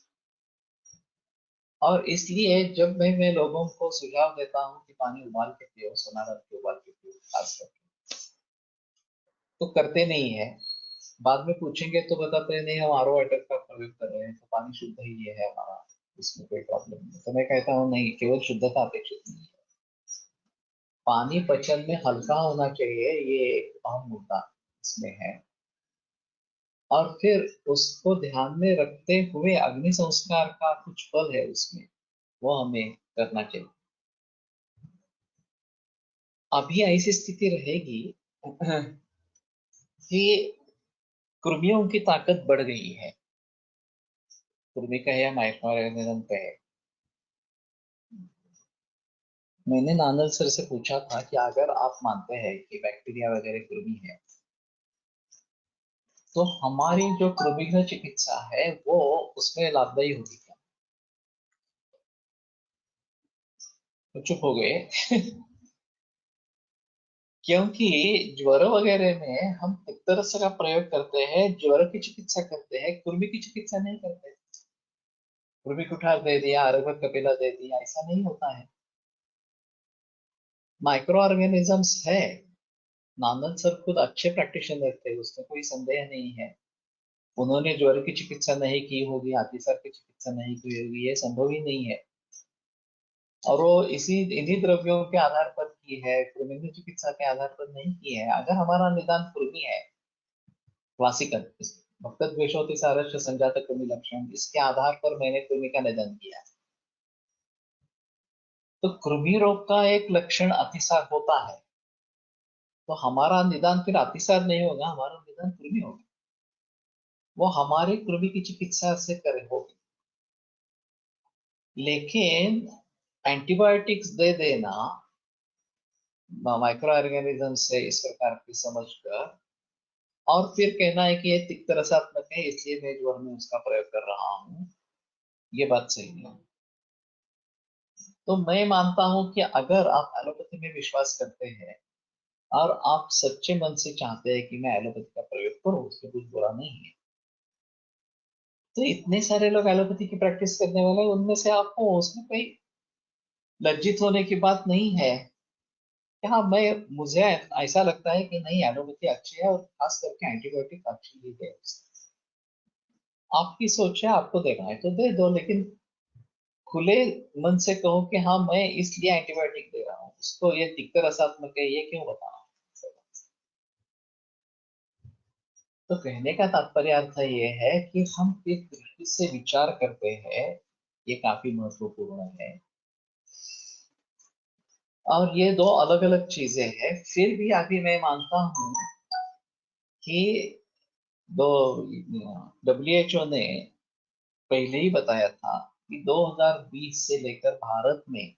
और इसलिए जब मैं लोगों को सुझाव देता हूँ कि पानी उबाल के पियो, सोना रख के उबाल के पियो, खास करके, तो करते नहीं है। बाद में पूछेंगे तो बताते हैं नहीं, हम आरओ वाटर का प्रयोग कर रहे हैं, तो पानी शुद्ध ही ये है हमारा, इसमें कोई प्रॉब्लम नहीं। तो मैं कहता हूँ नहीं, केवल शुद्धता अपेक्षित नहीं है, पानी पचन में हल्का होना चाहिए, ये एक अहम मुद्दा इसमें है। और फिर उसको ध्यान में रखते हुए अग्नि संस्कार का कुछ फल है उसमें, वो हमें करना चाहिए। अभी ऐसी स्थिति रहेगी कि कृमियों की ताकत बढ़ गई है, कृमि कहे या माइक्रो ऑर्गेनिज्म कहे। मैंने नानल सर से पूछा था कि अगर आप मानते हैं कि बैक्टीरिया वगैरह कृमि है, तो हमारी जो कृमिघ्न चिकित्सा है वो उसमें लाभदायी होगी क्या? तो चुप हो गए क्योंकि ज्वर वगैरह में हम एक तरह से का प्रयोग करते हैं, ज्वर की चिकित्सा करते हैं, कृमि की चिकित्सा नहीं करते। कृमि कुठार दे दिया, अरगवत कपिला दे दिया, ऐसा नहीं होता है। माइक्रो ऑर्गेनिजम्स है, नानन सर खुद अच्छे प्रैक्टिशनर थे, उसमें कोई संदेह नहीं है। उन्होंने ज्वर की चिकित्सा नहीं की होगी, अतिसार की चिकित्सा नहीं की होगी, ये संभव ही नहीं है। और वो इन्हीं द्रव्यों के आधार पर की है, कृमि चिकित्सा के आधार पर नहीं की है। अगर हमारा निदान कृमि है, क्लासिकल भक्त द्वेषोति सारस्य संजात कृमि लक्षण, इसके आधार पर मैंने कृमि का निदान किया, तो कृमि रोग का एक लक्षण अतिसार होता है, तो हमारा निदान फिर अतिसार नहीं होगा, हमारा निदान कृमि होगा। वो हमारे कृमि की चिकित्सा से करे होगी। लेकिन एंटीबायोटिक्स दे देना माइक्रो ऑर्गेनिज्म से इस प्रकार की समझ कर, और फिर कहना है कि ये तिक्त रसात्मक है इसलिए मैं ज्वर में उसका प्रयोग कर रहा हूँ, ये बात सही नहीं। तो मैं मानता हूं कि अगर आप एलोपैथी में विश्वास करते हैं और आप सच्चे मन से चाहते हैं कि मैं एलोपैथी का प्रयोग करूं, उसमें कुछ बुरा नहीं है, तो इतने सारे लोग एलोपैथी की प्रैक्टिस करने वाले हैं, उनमें से आपको उसमें कोई लज्जित होने की बात नहीं है। हाँ, मुझे ऐसा लगता है कि नहीं, एलोपैथी अच्छी है और खास करके एंटीबायोटिक अच्छी ही है। आपकी सोच है, आपको देना है तो दे दो, लेकिन खुले मन से कहो कि हाँ मैं इसलिए एंटीबायोटिक दे रहा हूँ, उसको ये दिक्कत रसात्मक है ये क्यों बताना। तो कहने का तात्पर्य अर्थ ये है कि हम किस दृष्टि से विचार करते हैं, ये काफी महत्वपूर्ण है। और ये दो अलग अलग चीजें हैं। फिर भी अभी मैं मानता हूँ कि दो WHO ने पहले ही बताया था कि 2020 से लेकर भारत में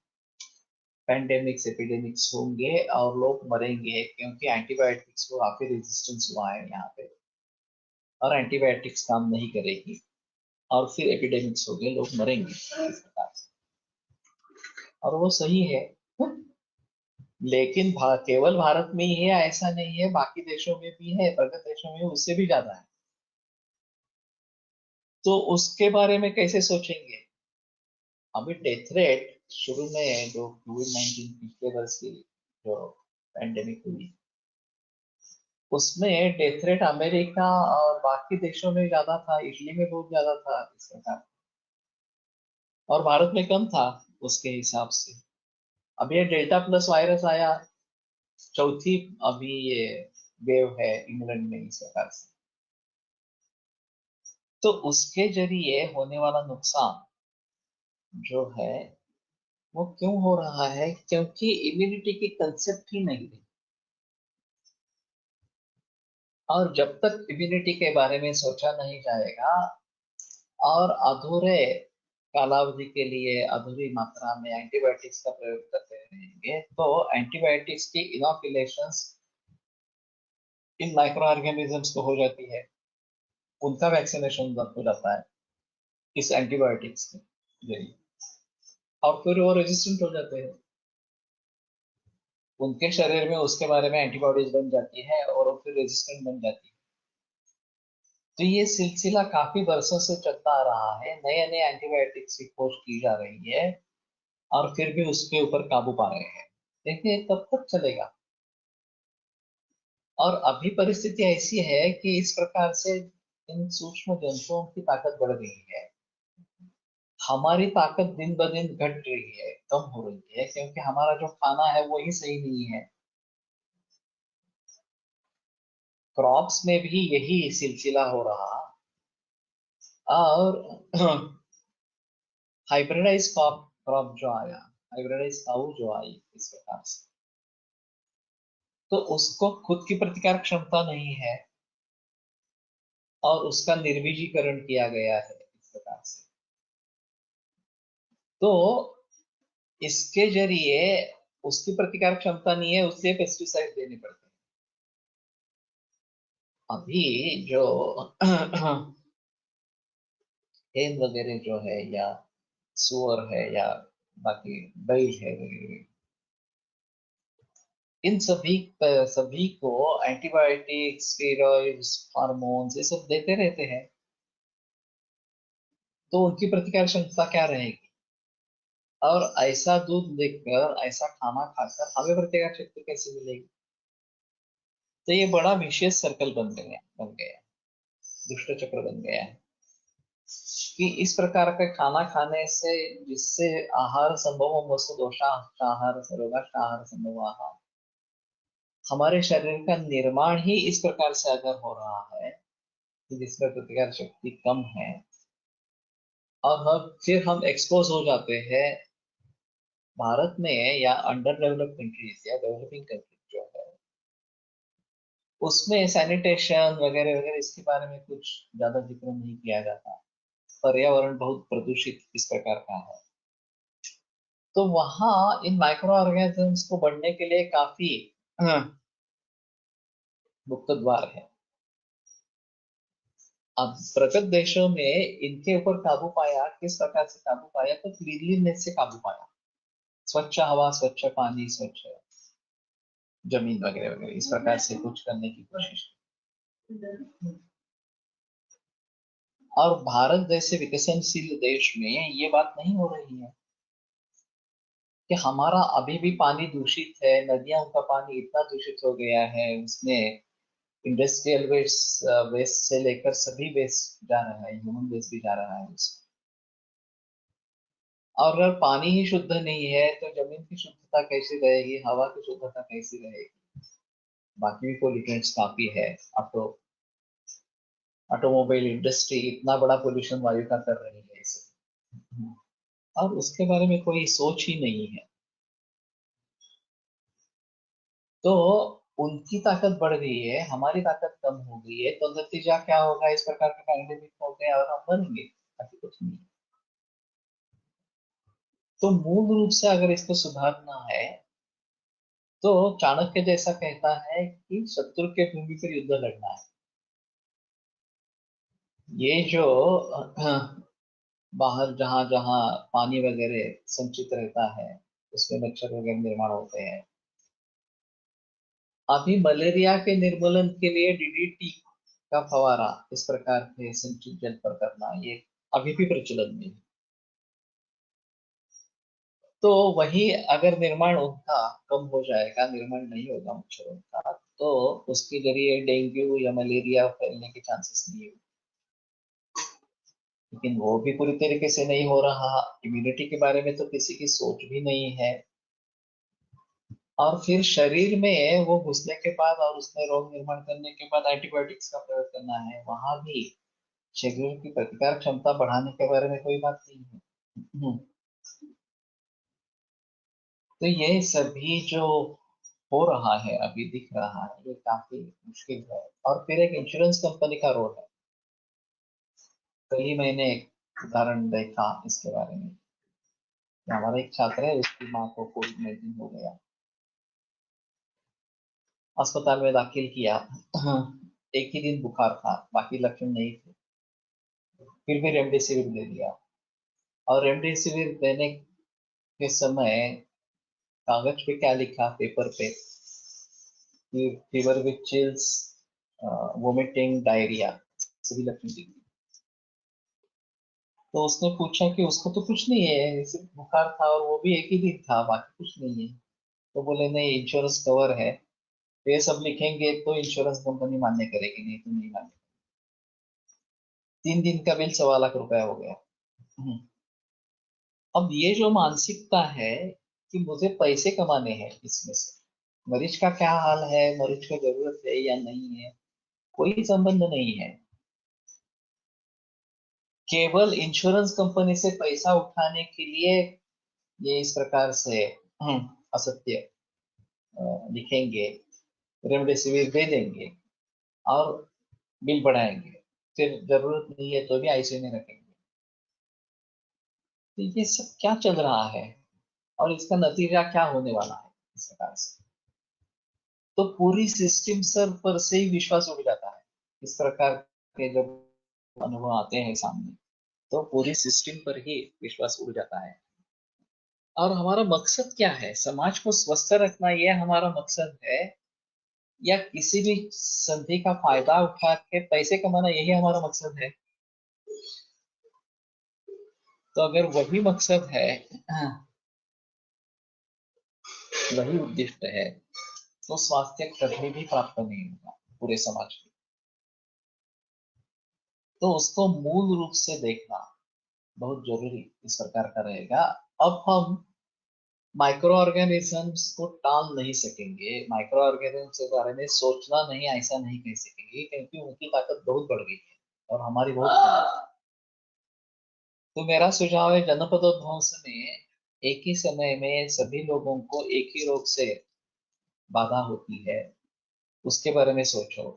पेंडेमिक्स एपिडेमिक्स होंगे और लोग मरेंगे, क्योंकि एंटीबायोटिक्स को काफी रेजिस्टेंस हुआ है यहाँ पे, और एंटीबायोटिक्स काम नहीं करेगी, और फिर एपिडेमिक्स हो गए, लोग मरेंगे इस प्रकार से। और वो सही है। लेकिन केवल भारत में ही है ऐसा नहीं है, बाकी देशों में भी है, प्रगत देशों में उससे भी ज्यादा है। तो उसके बारे में कैसे सोचेंगे। अभी डेथ रेट शुरू में जो कोविड-19 पिछले वर्ष की जो पेंडेमिक हुई, उसमें डेथ रेट अमेरिका और बाकी देशों में ज्यादा था, इटली में बहुत ज्यादा था इस प्रकार, और भारत में कम था उसके हिसाब से। अब ये डेल्टा प्लस वायरस आया, चौथी अभी ये वेव है इंग्लैंड में इस प्रकार से। तो उसके जरिए होने वाला नुकसान जो है वो क्यों हो रहा है, क्योंकि इम्यूनिटी की कंसेप्ट ही नहीं है। और जब तक इम्यूनिटी के बारे में सोचा नहीं जाएगा और अधूरे कालावधि के लिए अधूरी मात्रा में एंटीबायोटिक्स का प्रयोग करते रहेंगे, तो एंटीबायोटिक्स की इनोकुलेशंस इन माइक्रो ऑर्गेनिजम्स को हो जाती है, उनका वैक्सीनेशन हो जाता है इस एंटीबायोटिक्स के जरिए, और फिर वो रेजिस्टेंट हो जाते हैं, उनके शरीर में उसके बारे में एंटीबॉडीज बन जाती है और वो फिर रेजिस्टेंट बन जाती है। तो ये सिलसिला काफी वर्षों से चलता आ रहा है, नए नए एंटीबायोटिक्स की खोज की जा रही है, और फिर भी उसके ऊपर काबू पा रहे हैं। देखिए कब तक चलेगा। और अभी परिस्थिति ऐसी है कि इस प्रकार से इन सूक्ष्म जंतुओं की ताकत बढ़ गई है, हमारी ताकत दिन ब दिन घट रही है, कम हो रही है, क्योंकि हमारा जो खाना है वही सही नहीं है। क्रॉप्स में भी यही सिलसिला हो रहा, और हाइब्रिडाइज क्रॉप जो आया, हाइब्रिडाइज काऊ जो आई इस प्रकार से, तो उसको खुद की प्रतिकार क्षमता नहीं है, और उसका निर्बीजीकरण किया गया है इस प्रकार से। तो इसके जरिए उसकी प्रतिकार क्षमता नहीं है, उससे पेस्टिसाइड देने पड़ते हैं। अभी जो हेन वगैरह जो है, या सुअर है, या बाकी बैल है वगैरह, इन सभी को एंटीबायोटिक्स, स्टेरॉइड्स, हार्मोन्स ये सब देते रहते हैं, तो उनकी प्रतिकार क्षमता क्या रहेगी। और ऐसा दूध देकर, ऐसा खाना खाकर हमें प्रतिकार शक्ति कैसे मिलेगी। तो ये बड़ा विशेष सर्कल बन गया, दुष्ट चक्र बन गया है, कि इस प्रकार का खाना खाने से, जिससे आहार संभव वस्तु दोषा आहार रोगाष्टाहार संभव आहार, हमारे शरीर का निर्माण ही इस प्रकार से अगर हो रहा है कि जिसमें प्रतिकार शक्ति कम है, और फिर हम एक्सपोज हो जाते हैं भारत में या अंडर डेवलप्ड कंट्रीज या डेवलपिंग कंट्रीज जो है, उसमें सैनिटेशन वगैरह वगैरह इसके बारे में कुछ ज्यादा जिक्र नहीं किया जाता, पर्यावरण बहुत प्रदूषित इस प्रकार का है। तो वहां इन माइक्रो ऑर्गेनिजम्स को बढ़ने के लिए काफी मुक्त द्वार है। अब प्रगत देशों में इनके ऊपर काबू पाया, किस प्रकार से काबू पाया, तो क्लीनलीनेस से काबू पाया, स्वच्छ हवा, स्वच्छ पानी, स्वच्छ जमीन वगैरह वगैरह, इस प्रकार से कुछ करने की कोशिश की। और भारत जैसे विकसनशील देश में ये बात नहीं हो रही है। कि हमारा अभी भी पानी दूषित है, नदियां का पानी इतना दूषित हो गया है, उसमें इंडस्ट्रियल वेस्ट वेस्ट से लेकर सभी वेस्ट जा रहा है, ह्यूमन वेस्ट भी जा रहा है उसमें। और अगर पानी ही शुद्ध नहीं है तो जमीन की शुद्धता कैसी रहेगी, हवा की शुद्धता कैसी रहेगी। बाकी भी पोल्यूटेंट्स काफी है। अब तो ऑटोमोबाइल इंडस्ट्री इतना बड़ा पोल्यूशन वायु का कर रही है इसे, और उसके बारे में कोई सोच ही नहीं है। तो उनकी ताकत बढ़ गई है, हमारी ताकत कम हो गई है, तो नतीजा क्या होगा, इस प्रकार का पैंडेमिक हो गया और हम मरेंगे, बाकी कुछ नहीं। तो मूल रूप से अगर इसको सुधारना है तो चाणक्य जैसा कहता है कि शत्रु के भूमि पर युद्ध लड़ना है। ये जो बाहर जहां जहां पानी वगैरह संचित रहता है उसमें मच्छर वगैरह निर्माण होते हैं। अभी मलेरिया के निर्मूलन के लिए डीडीटी का फवारा इस प्रकार के संचित जल पर करना, ये अभी भी प्रचलन में है। तो वही अगर निर्माण उनका कम हो जाएगा, निर्माण नहीं होगा मच्छरों का, तो उसके जरिए डेंगू या मलेरिया फैलने के चांसेस नहीं होंगे। लेकिन वो भी पूरी तरीके से नहीं हो रहा। इम्यूनिटी के बारे में तो किसी की सोच भी नहीं है। और फिर शरीर में वो घुसने के बाद और उसमें रोग निर्माण करने के बाद एंटीबायोटिक्स का प्रयोग करना है, वहां भी शरीर की प्रतिकार क्षमता बढ़ाने के बारे में कोई बात नहीं है। तो ये सभी जो हो रहा है अभी दिख रहा है, ये काफी मुश्किल है। और फिर एक इंश्योरेंस कंपनी का रोल है। कल ही मैंने एक उदाहरण देखा इसके बारे में कि हमारा एक छात्र है, उसकी माँ को कोविड-19 हो गया, अस्पताल में दाखिल किया। एक ही दिन बुखार था, बाकी लक्षण नहीं थे, फिर भी रेमडेसिविर दे दिया। और रेमडेसिविर देने के समय कागज पे क्या लिखा, पेपर पे, कि fever with chills, vomiting, diarrhoea, सभी लक्षण दिखे। तो उसने पूछा कि उसको तो कुछ नहीं है, सिर्फ बुखार था और वो भी एक ही दिन था, बाकी कुछ नहीं है। तो बोले नहीं, इंश्योरेंस कवर है, तो ये सब लिखेंगे तो इंश्योरेंस कंपनी मान्य करेगी, नहीं तो नहीं मान्य। 3 दिन का बिल 1.25 लाख हो गया। हम्म। अब ये जो मानसिकता है कि मुझे पैसे कमाने हैं इसमें से, मरीज का क्या हाल है, मरीज को जरूरत है या नहीं है, कोई संबंध नहीं है। केवल इंश्योरेंस कंपनी से पैसा उठाने के लिए ये इस प्रकार से असत्य लिखेंगे, रेमडेसिविर दे देंगे और बिल बढ़ाएंगे, फिर जरूरत नहीं है तो भी आईसीयू में रखेंगे। तो ये सब क्या चल रहा है और इसका नतीजा क्या होने वाला है इस प्रकार से। तो पूरी सिस्टम सर पर से ही विश्वास उठ जाता है इस प्रकार के जब अनुभव आते हैं सामने, तो पूरी सिस्टम पर ही विश्वास उड़ जाता है। और हमारा मकसद क्या है, समाज को स्वस्थ रखना, ये हमारा मकसद है, या किसी भी संधि का फायदा उठा के पैसे कमाना, यही हमारा मकसद है। तो अगर वही मकसद है, वही उद्दिष्ट है, तो स्वास्थ्य कभी भी प्राप्त नहीं होगा पूरे समाज में। तो उसको मूल रूप से देखना बहुत जरूरी इस प्रकार का रहेगा। अब हम माइक्रो ऑर्गेनिजम्स को टाल नहीं सकेंगे, माइक्रो ऑर्गेनिज्म के बारे में सोचना नहीं, ऐसा नहीं कह सकेंगे, क्योंकि उनकी ताकत बहुत बढ़ गई है और हमारी बहुत कम है। तो मेरा सुझाव है, जनपदोध्वंस में एक ही समय में सभी लोगों को एक ही रोग से बाधा होती है, उसके बारे में सोचो।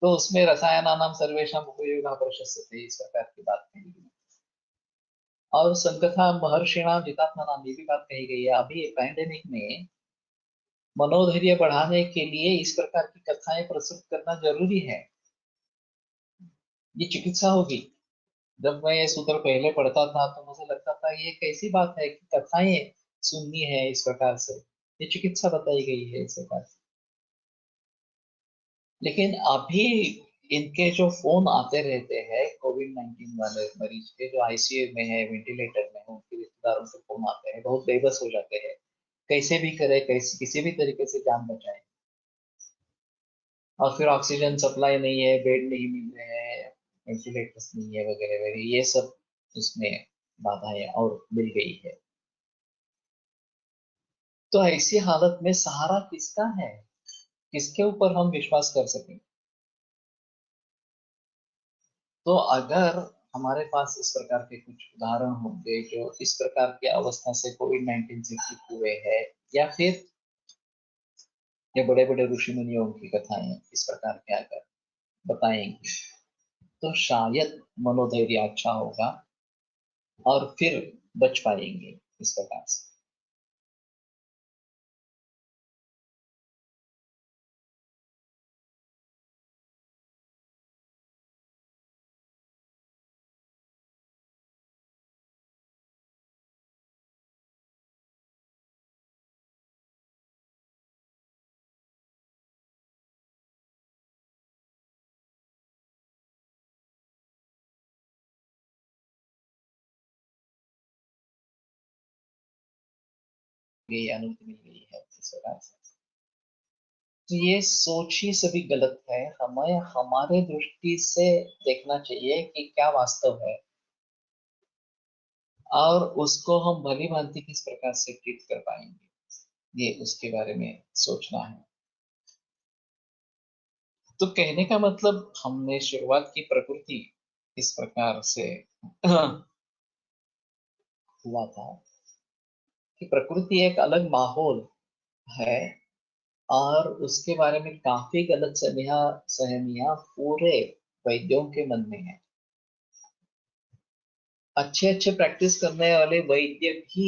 तो उसमें रसायनानां सर्वेषां उपयोगः प्रशस्यते, इस प्रकार की बात कही गई। और संकथा महर्षिणाम जितात्मनाम, ये भी बात कही गई है। अभी पैंडेमिक में मनोधैर्य बढ़ाने के लिए इस प्रकार की कथाएं प्रस्तुत करना जरूरी है। ये चिकित्सा होगी। जब मैं ये सूत्र पहले पढ़ता था तो मुझे लगता था ये कैसी बात है कि कथाएं सुननी है इस प्रकार से, ये चिकित्सा बताई गई है इस प्रकार से। लेकिन अभी इनके जो फोन आते रहते हैं कोविड-19 वाले मरीज के, जो आईसीयू में है, वेंटिलेटर में है, उनके रिश्तेदार विचारों से खो आते हैं, बहुत बेबस हो जाते हैं, कैसे भी करे, कैसे किसी भी तरीके से जान बचाए। और फिर ऑक्सीजन सप्लाई नहीं है, बेड नहीं मिल रहे हैं, वेंटिलेटर्स नहीं है, वगैरह वगैरह, ये सब उसमें बाधाएं और मिल गई है। तो ऐसी हालत में सहारा किसका है, किसके ऊपर हम विश्वास कर सकें? तो अगर हमारे पास इस प्रकार के कुछ उदाहरण होंगे जो इस प्रकार की अवस्था से कोविड-19 से ठीक हुए हैं, या फिर ये बड़े बड़े ऋषि मुनियों की कथाएं इस प्रकार के अगर बताएंगे, तो शायद मनोधैर्य अच्छा होगा और फिर बच पाएंगे इस प्रकार से। ये अनुमति मिल गई है इस प्रकार से। तो ये सोच ही सभी गलत है, हमें हमारे दृष्टि से देखना चाहिए कि क्या वास्तव है, और उसको हम भली भांति किस प्रकार से ट्रीट कर पाएंगे, ये उसके बारे में सोचना है। तो कहने का मतलब, हमने शुरुआत की प्रकृति इस प्रकार से हुआ था कि प्रकृति एक अलग माहौल है, और उसके बारे में काफी गलत सहमियां पूरे वैद्यों के मन में है। अच्छे अच्छे प्रैक्टिस करने वाले वैद्य भी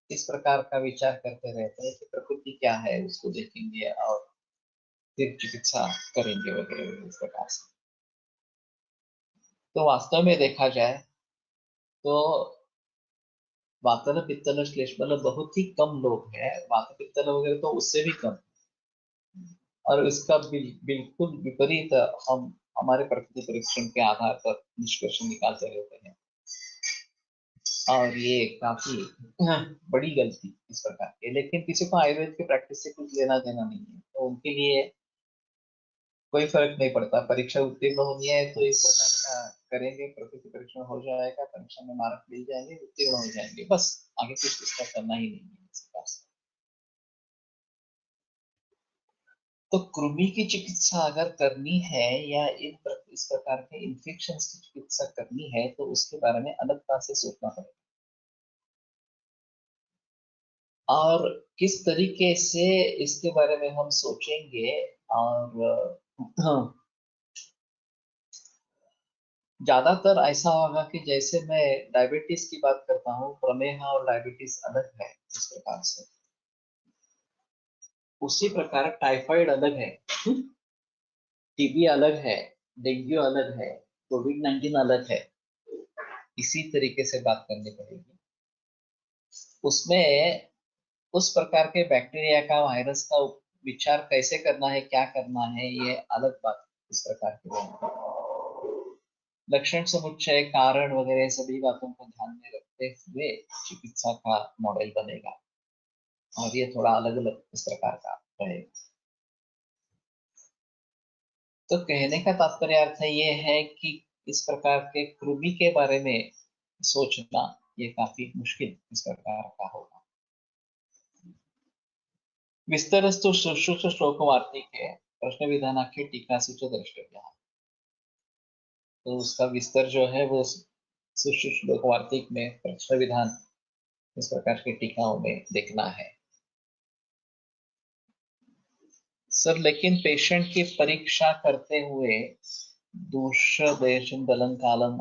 इस प्रकार का विचार करते रहते हैं कि प्रकृति क्या है, उसको देखेंगे और फिर चिकित्सा करेंगे, वगैरह वगैरह इस प्रकार से। तो वास्तव में देखा जाए तो वातल पित्तल श्लेष्मल बहुत ही कम लोग हैं, वात पित्तल वगैरह तो उससे भी कम। और इसका बिल्कुल विपरीत हम हमारे प्रकृति परीक्षण के आधार पर निष्कर्ष निकालते रहते हैं, और ये काफी बड़ी गलती इस प्रकार की। लेकिन किसी को आयुर्वेद के प्रैक्टिस से कुछ लेना देना नहीं है, तो उनके लिए कोई फर्क नहीं पड़ता। परीक्षा उत्तीर्ण होनी है तो इस प्रकार का करेंगे, प्रकृति परीक्षण हो जाएगा, परीक्षा में मार्क मिल जाएंगे, उत्तीर्ण हो जाएंगे, बस आगे कुछ इसका करना ही नहीं है इसके पास। तो कृमि की चिकित्सा अगर करनी है, या इस प्रकार के इन्फेक्शन की चिकित्सा करनी है, तो उसके बारे में अलगता से सोचना पड़ेगा। और किस तरीके से इसके बारे में हम सोचेंगे, और ज्यादातर ऐसा होगा कि जैसे मैं डायबिटीज की बात करता हूँ, प्रमेह और डायबिटीज अलग है इस प्रकार से, उसी प्रकार टाइफाइड अलग है, टीबी अलग है, डेंगू अलग है, कोविड-19 अलग है। इसी तरीके से बात करनी पड़ेगी। उसमें उस प्रकार के बैक्टीरिया का, वायरस का विचार कैसे करना है, क्या करना है, ये अलग बात इस प्रकार की होगी। लक्षण समुच्चय, कारण वगैरह सभी बातों को ध्यान में रखते हुए चिकित्सा का मॉडल बनेगा, और ये थोड़ा अलग अलग इस प्रकार का रहेगा। तो कहने का तात्पर्य अर्थ ये है कि इस प्रकार के कृमि के बारे में सोचना ये काफी मुश्किल इस प्रकार का होगा। विस्तरस्तु शुश्रूष श्लोक वार्तिके प्रश्न विधानाख्य टीकासु च द्रष्टव्यः। तो उसका विस्तर जो है वो शुश्रूष श्लोक वार्तिक में प्रश्न विधान इस प्रकार की टीकाओं में देखना है। सर लेकिन पेशेंट की परीक्षा करते हुए दूष देशम दलन कालम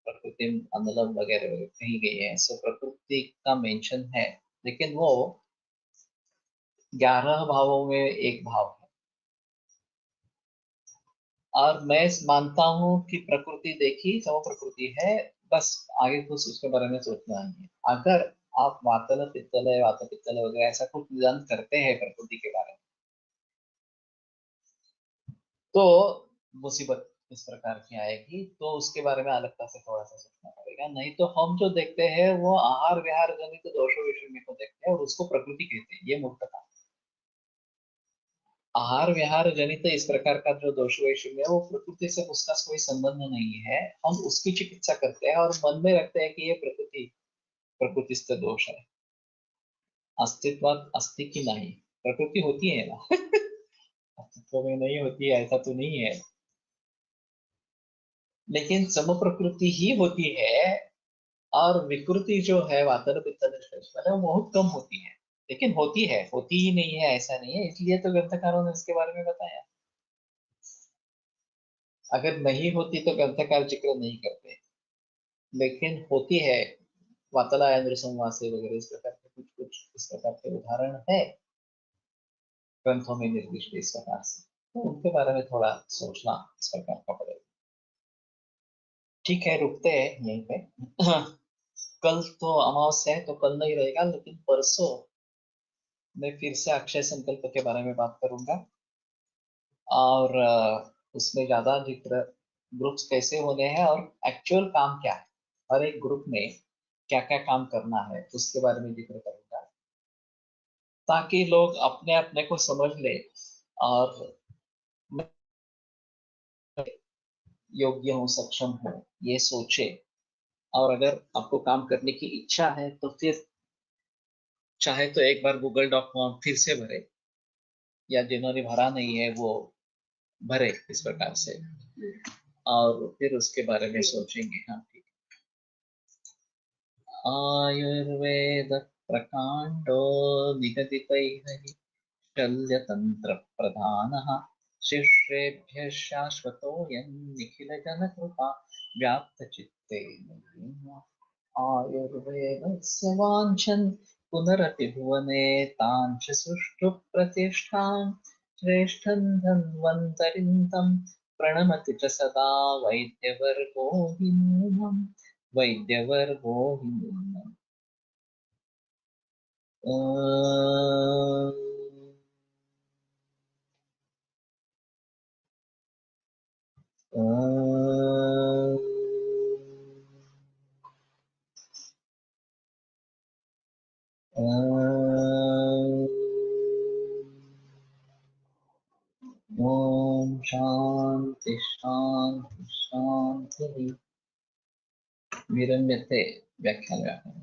प्रकृति अनलम वगैरह वगैरह कही गई है, सो प्रकृति का मेंशन है, लेकिन वो 11 भावों में एक भाव है। और मैं मानता हूं कि प्रकृति देखी सम प्रकृति है, बस आगे कुछ उसके बारे में सोचना नहीं है। अगर आप वातल पित्तल वगैरह ऐसा कुछ निदान करते हैं प्रकृति के बारे में, तो मुसीबत इस प्रकार की आएगी तो उसके बारे में अलगता से थोड़ा सा सोचना पड़ेगा। नहीं तो हम जो देखते हैं वो आहार विहार जनित दोष वैषम्य को देखते हैं और उसको प्रकृति कहते हैं, ये मूर्खता। आहार विहार जनित इस प्रकार का जो दोष वैषम्य है वो प्रकृति से उसका कोई संबंध नहीं है। हम उसकी चिकित्सा करते हैं और मन में रखते हैं कि ये प्रकृतिस्थ दोष है। अस्तित्वात अस्ति की नहीं, प्रकृति होती है ना अस्तित्व में नहीं होती है ऐसा तो नहीं है, लेकिन सम प्रकृति ही होती है। और विकृति जो है वातन पित्तन श्लेष्मल है वो बहुत कम होती है, लेकिन होती है, होती ही नहीं है ऐसा नहीं है, इसलिए तो ग्रंथकारों ने इसके बारे में बताया। अगर नहीं होती तो ग्रंथकार जिक्र नहीं करते, लेकिन होती है। वातलायन संवासे वगैरह इस प्रकार के कुछ कुछ इस प्रकार के उदाहरण है ग्रंथों में निर्दिष्ट इस प्रकार से, तो उनके बारे में थोड़ा सोचना इस प्रकार का पड़ेगा। ठीक है, रुकते हैं यहीं पे कल तो अमावस्या है तो कल नहीं रहेगा, लेकिन परसों मैं फिर से अक्षय संकल्प के बारे में बात करूंगा। और उसमें ज्यादा जिक्र ग्रुप्स कैसे होने हैं और एक्चुअल काम क्या है, हर एक ग्रुप में क्या क्या काम करना है उसके बारे में जिक्र करूंगा, ताकि लोग अपने अपने को समझ ले और योग्य हूँ, सक्षम हूँ, ये सोचे। और अगर आपको काम करने की इच्छा है तो फिर चाहे तो एक बार गूगल डॉक फॉर्म फिर से भरे, या जिन्होंने भरा नहीं है वो भरे इस प्रकार से, और फिर उसके बारे में सोचेंगे। हाँ ठीक। आयुर्वेद प्रकांडो निगदितैः शल्यतंत्र प्रधानः शिष्येभ्यः शाश्वतोऽयं निखिलजनकृपा व्याप्तचित्तेन। आयुर्वेदस्य वाञ्छन् पुनरपि भुवने तां च सुष्ठु प्रतिष्ठां श्रेष्ठं धन्वन्तरिं तं प्रणमति च सदा वैद्यवर्गो हि नूनम्, वैद्यवर्गो हि नूनम्। ओम शांति शांति शांति। विरम्यते व्याख्यान व्याख्यान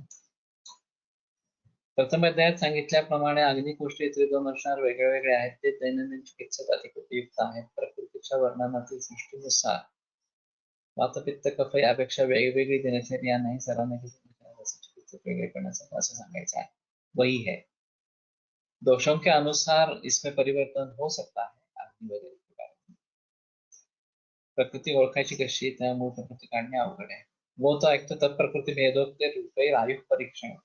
प्रथम अध्यायात सांगितल्याप्रमाणे अग्निकोष्ठी इतर दोन असणार वेगळे वेगळे आहेत, ते दैनंदिन चिकित्सेत अधिक उपयुक्त आहेत। प्रकृतीच्या वर्णनातील सृष्टीनुसार वातपित्त कफ यापेक्षा वेगवेगळी दिनचर्या नाही, सर्वांना चिकित्सक वेगळेपणाचं असं सांगायचं आहे, वही है। दोषों के अनुसार इसमें परिवर्तन हो सकता है अग्नि वगैरह के बारे में। प्रकृती ओळखायची कशी, त्यामुळे प्रकृती काढणे अवघड आहे। वो तो एक तो तब प्रकृति भेदोक्ते रूपे आयु परीक्षण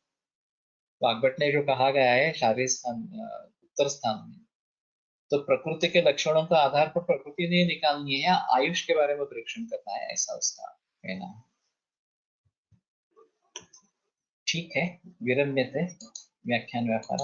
वाग्भट ने जो कहा गया है शारीर स्थान उत्तर स्थान में, तो प्रकृति के लक्षणों का आधार पर प्रकृति नहीं निकालनी है, आयुष के बारे में परीक्षण करना है, ऐसा उसका कहना है। ठीक है, विरम्यते व्याख्यान व्यापार।